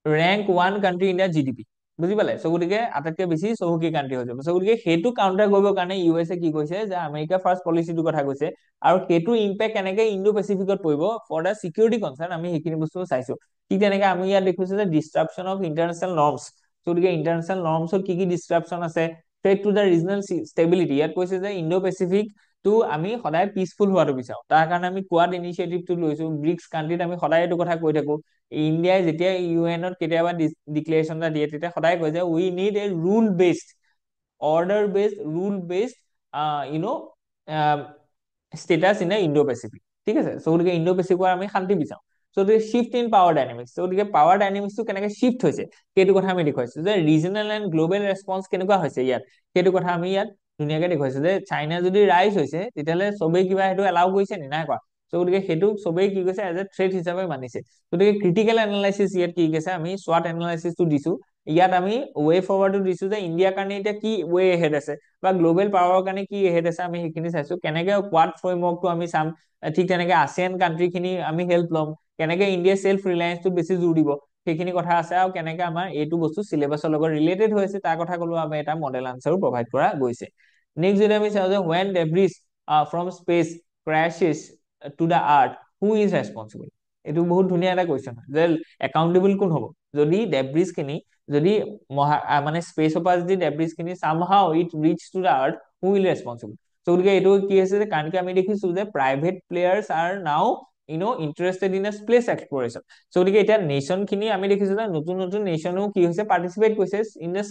rank 1 country in the GDP, বুজি পালে? চ' গতিকে আটাইতকৈ বেছি চহকী কাণ্ট্ৰি হৈ যাব। চ' গতিকে সেইটো কাউণ্টাৰ কৰিবৰ কাৰণে ইউ এছে কি কৈছে, যে আমেৰিকা ফাৰ্ষ্ট পলিচিটোৰ কথা কৈছে, আৰু সেইটো ইম্পেক্ট কেনেকে ইণ্ডো পেচিফিকত পৰিব ফৰ দা চিকিউৰিটি কনচাৰ্ণ, আমি সেইখিনি বস্তু চাইছো। ঠিক তেনেকে আমি ইয়াত দেখিছো যে ডিষ্ট্ৰাপশ্যন অফ ইণ্টাৰনেশ্যনেল নৰ্মছ। চ' গতিকে ইণ্টাৰনেশ্যনেল নৰ্মছত কি ডিষ্ট্ৰাপশ্যন আছে, threat to the regional stability. ইয়াত কৈছে যে ইণ্ডো পেচিফিক টো আমি সদায় পিচফুল হোৱাটো বিচাৰো, তাৰ কাৰণে আমি কোৱাড ইনিচিয়েটিভটো লৈছো। ব্ৰিক্স কাণ্ট্ৰিত আমি সদায় এইটো কথা কৈ থাকো। ইণ্ডিয়াই যেতিয়া ইউএনত কেতিয়াবা ডিক্লেৰেশ্যন এটা দিয়ে, তেতিয়া সদায় কয় যে we need a rule based, order based, rule based status in the Indo Pacific. ঠিক আছে, চ' গতিকে ইণ্ডো পেচিফিকৰ আমি শান্তি বিচাৰো। চ' গতিকে শিফট ইন পাৱাৰ ডাইনামিক্স। চ' গতিকে পাৱাৰ ডাইনামিক্সটো কেনেকে শিফট হৈছে সেইটো কথা আমি দেখুৱাইছো, যে ৰিজনেল এণ্ড গ্ল'বেল ৰেছপন্স কেনেকুৱা হৈছে ইয়াত, সেইটো কথা আমি ইয়াত ধুনীয়াকে দেখুৱাইছো। যে চাইনা যদি ৰাইজ হৈছে, তেতিয়াহ'লে চবেই কিবা সেইটো এলাউ কৰিছে নি, নাই কৰা। চ' গতিকে সেইটো চবেই কি কৈছে, এজ এ থ্ৰেট হিচাপে মানিছে। গতিকে ক্ৰিটিকেল এনালাইচিছ ইয়াত কি কৈছে, আমি SWOT এনালাইচিছটো দিছো। ইয়াত আমি ৱে ফৰৱাৰ্ডটো দিছো, যে ইণ্ডিয়াৰ কাৰণে এতিয়া কি ৱে এহেড আছে, বা গ্ল'বেল পাৱাৰৰ কাৰণে কি এহেড আছে, আমি সেইখিনি চাইছো। কেনেকে কোৱাড ফ্ৰেমৱৰ্কটো আমি চাম, ঠিক তেনেকে ASEAN কাণ্ট্ৰি খিনি আমি হেল্প ল'ম, কেনেকে ইণ্ডিয়াৰ সেল্ফ ৰিলায়েন্সটো বেছি জোৰ দিব, সেইখিনি কথা আছে। আৰু কেনেকে আমাৰ এইটো বস্তু চিলেবাছৰ লগত ৰিলেটেড হৈ আছে তাৰ কথা ক'লো। আমি এটা মডেল আনচাৰো প্ৰভাইড কৰা গৈছে। নেক্সট যদি আমি চাওঁ যে when debris from space crashes to the earth, who is responsible? এইটো বহুত ধুনীয়া এটা কুৱেশ্যন, যে একাউণ্টেবল কোন হ'ব যদি ডেব্ৰিজ খিনি যদি মানে স্পেচৰ পৰা যদি ডেব্ৰিজ খিনি somehow it reach to the earth, who will responsible? So গতিকে এইটো কি হৈছে যে কাৰণ কি আমি দেখিছো যে প্ৰাইভেট প্লেয়াৰ্ছ আৰ নাও ইণ্টাৰেষ্টেড ইন স্পেচ এক্সপ্লৰেশ্যন। চ' গতিকে এতিয়া নেশ্যন খিনি আমি দেখিছো যে নতুন নতুন নেশ্যনো কি হৈছে পাৰ্টিচিপেট কৰিছে ইন দ্য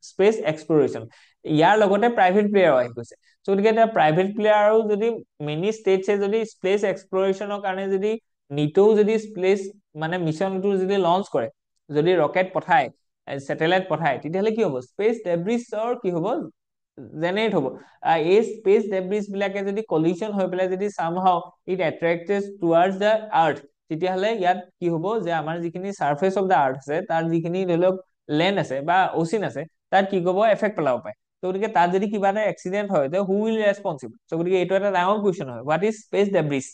স্পেচ এক্সপ্লৰেশ্যন। ইয়াৰ লগতে প্ৰাইভেট প্লেয়াৰো আহি গৈছে। চ' গতিকে এতিয়া প্ৰাইভেট প্লেয়াৰো যদি মেনি ষ্টেটছে যদি স্পেচ এক্সপ্লৰেশ্যনৰ কাৰণে যদি নিতৌ যদি স্পেচ মানে মিছনটো যদি লঞ্চ কৰে, যদি ৰকেট পঠায়, ছেটেলাইট পঠায়, তেতিয়াহ'লে কি হ'ব? স্পেচ ডেব্ৰিজৰ কি হ'ব? জেনেৰেট হ'ব। এই স্পেচ ডেব্ৰিজ বিলাকে যদি কলিশ্যন হৈ পেলাই যদি somehow it attracted towards the earth, তেতিয়াহ'লে ইয়াত কি হ'ব যে আমাৰ যিখিনি সাৰফেস অফ দা আৰ্থ আছে, তাৰ যিখিনি ধৰি লওক লেণ্ড আছে বা অচিন আছে, তাত কি ক'ব? এফেক্ট পেলাব পাৰে। তো গতিকে তাত যদি কিবা এটা এক্সিডেণ্ট হয়, হু উইল ৰেছপন্সিবল? চ' গতিকে এইটো এটা ডাঙৰ কুৱেশ্যন হয়, হোৱাট ইজ স্পেচ ডেব্ৰিজ?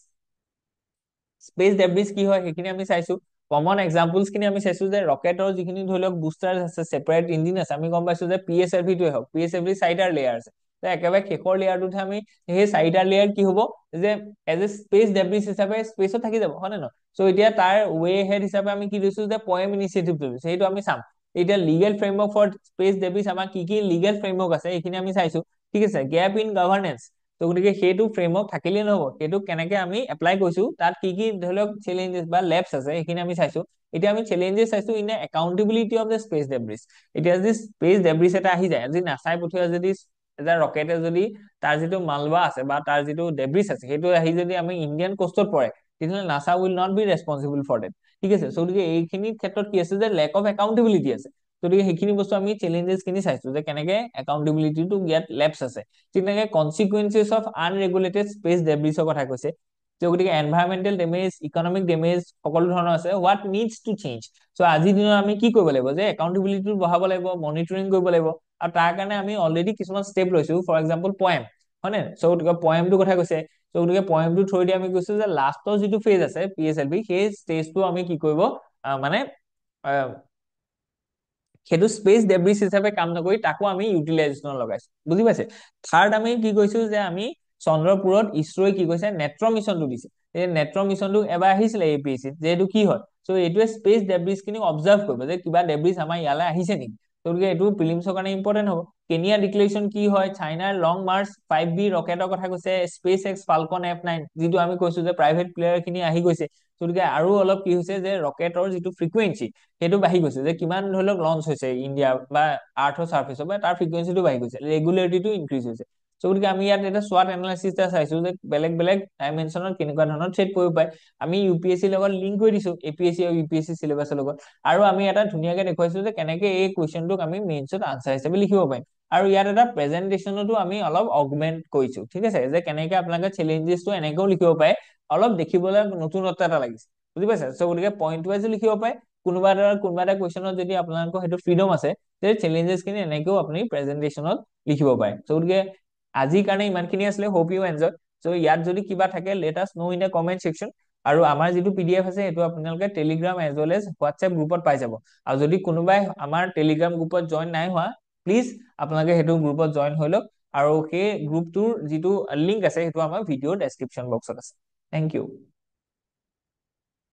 স্পেচ ডেব্ৰিজ কি হয় সেইখিনি আমি চাইছো। কমন এক্সাম্পলছ খিনি আমি চাইছো যে ৰকেটৰ যিখিনি ধৰি লওক বুষ্টাৰ আছে, ছেপাৰেট ইঞ্জিন আছে, আমি গম পাইছো যে PSLV-টোৱে হওক, PSLV 4টা লেয়াৰ আছে। একেবাৰে শেষৰ লেয়াৰটোতহে আমি সেই 4টা লেয়াৰ কি হ'ব যে এজ এ স্পেচ ডেব্ৰিজ হিচাপে স্পেচত থাকি যাব, হয় নে নহয়? চ' এতিয়া তাৰ ৱে হেড হিচাপে আমি কি লৈছো যে পয়েম ইনিচিয়েটিভটো লৈছো, সেইটো আমি চাম। এতিয়া লিগেল ফ্ৰেমৱৰ্ক ফৰ স্পেচ ডেব্ৰিজ আমাৰ কি কি লিগেল ফ্ৰেমৱৰ্ক আছে এইখিনি আমি চাইছো, ঠিক আছে। গেপ ইন গভাৰ্নেন্স, তো গতিকে সেইটো ফ্ৰেমৱৰ্ক থাকিলেই নহ'ব, সেইটো কেনেকে আমি এপ্লাই কৰিছো, তাত কি কি ধৰি লওক চেলেঞ্জেছ বা লেপছ আছে সেইখিনি আমি চাইছো। এতিয়া আমি চেলেঞ্জেছ চাইছো in accountability of the space debris. এতিয়া যদি স্পেচ ডেব্ৰিজ এটা আহি যায়, যদি নাচাই পঠিওৱা যদি এটা ৰকেটে যদি তাৰ যিটো মালবা আছে বা তাৰ যিটো ডেব্ৰিজ আছে সেইটো আহি যদি আমি ইণ্ডিয়ান কোষ্টত পৰে, তেতিয়াহ'লে NASA will not be responsible for that, ঠিক আছে। চ' গতিকে এইখিনি ক্ষেত্ৰত কি আছে যে লেক অফ একাউণ্টেবিলিটি আছে। গতিকে সেইখিনি বস্তু আমি চেলেঞ্জেছ খিনি চাইছো যে কেনেকে একাউণ্টেবিলিটিটো ইয়াত লেপছ আছে। তেনেকে কনচিকুৱেঞ্চেছ অফ আনৰেগুলেটেড স্পেচ ডেব্ৰিজৰ কথা কৈছে। গতিকে এনভাইৰমেণ্টেল ডেমেজ, ইকনমিক ডেমেজ সকলো ধৰণৰ আছে। What needs to change? So' আজিৰ দিনত আমি কি কৰিব লাগিব যে একাউণ্টেবিলিটি বঢ়াব লাগিব, মনিটৰিং কৰিব লাগিব, আৰু তাৰ কাৰণে আমি অলৰেডি কিছুমান ষ্টেপ লৈছো। ফৰ এক্সাম্পল পয়েম, হয় নে? চ' গতিকে পয়েমটোৰ কথা কৈছে। চ' গতিকে পয়েমটো থ্ৰু দি আমি কৈছো যে লাষ্টৰ যিটো ফেজ আছে PSLV, সেই ষ্টেজটো আমি কি কৰিব মানে সেইটো স্পেচ ডেব্ৰিজ হিচাপে কাম নকৰি তাকো আমি ইউটিলাইজেশ্যনত লগাইছো, বুজি পাইছে? থাৰ্ড আমি কি কৈছো যে আমি চন্দ্ৰপুৰত ইছৰোৱে কি কৈছে নেট্ৰ মিছনটো দিছে। এই নেট্ৰ মিছনটো এবাৰ আহিছিলে APSC-ত, যে এইটো কি হয়? চ' এইটোৱে স্পেচ ডেব্ৰিজ খিনি অবজাৰ্ভ কৰিব যে কিবা ডেব্ৰিজ আমাৰ ইয়ালৈ আহিছে নেকি। গতিকে এইটো প্ৰিলিমছৰ কাৰণে ইম্পৰ্টেণ্ট হ'ব। কেনিয়া ডিক্লেৰেশ্যন কি হয়? চাইনাৰ লং মাৰ্চ 5B ৰকেটৰ কথা কৈছে, স্পেচ এক্স ফাল্কন F9, যিটো আমি কৈছো যে প্ৰাইভেট প্লেয়াৰ খিনি আহি গৈছে। গতিকে আৰু অলপ কি হৈছে যে ৰকেটৰ যিটো ফ্ৰিকুৱেঞ্চি সেইটো বাঢ়ি গৈছে, যে কিমান ধৰি লওক লঞ্চ হৈছে ইণ্ডিয়া বা আৰ্থৰ চাৰ্ফেচৰ পৰা, তাৰ ফ্ৰিকুৱেঞ্চিটো বাঢ়ি গৈছে, ৰেগুলাৰিটিটো ইনক্ৰিজ হৈছে। চ' গতিকে আমি ইয়াত এটা SWOT এনালাইচিছ এটা চাইছো যে বেলেগ বেলেগ ডাইমেনশ্যনত কেনেকুৱা ধৰণৰ থ্ৰেট কৰিব পাৰে। আমি UPSC লগত লিংক কৰি দিছো, APSC আৰু UPSC চিলেবাছৰ লগত, আৰু আমি এটা ধুনীয়াকে দেখুৱাইছো যে কেনেকে এই কুৱেশ্যনটোক আমি মেইনছত আনচাৰ হিচাপে লিখিব পাৰিম। আৰু ইয়াত এটা প্ৰেজেন্টেশ্যনতো আমি অলপ অগমেন্ট কৰিছো, ঠিক আছে, যে কেনেকে আপোনালোকে চেলেঞ্জেছটো এনেকেও লিখিব পাৰে, অলপ দেখিবলৈ নতুনত্ব এটা লাগিছে, বুজি পাইছে? চ' গতিকে পইণ্ট ৱাইজো লিখিব পাৰে। কোনোবা এটা কুৱেশ্যনত যদি আপোনালোকৰ সেইটো ফ্ৰীডম আছে, তেতিয়া চেলেঞ্জেছ খিনি এনেকেও আপুনি প্ৰেজেন্টেশ্যনত লিখিব পাৰে। চ' গতিকে আজিৰ কাৰণে ইমানখিনি আছিলে। Hope U enjoy. চ' ইয়াত যদি কিবা থাকে let us know' in the comment section. আৰু আমাৰ যিটো PDF আছে সেইটো আপোনালোকে Telegram as well as WhatsApp গ্ৰুপত পাই যাব। আৰু যদি কোনোবাই আমাৰ টেলিগ্ৰাম গ্ৰুপত জইন নাই হোৱা, প্লিজ আপোনালোকে সেইটো গ্ৰুপত জইন হৈ লওক। আৰু সেই গ্ৰুপটোৰ যিটো লিংক আছে সেইটো আমাৰ ভিডিঅ'ৰ ডেছক্ৰিপশ্যন বক্সত আছে। Thank U.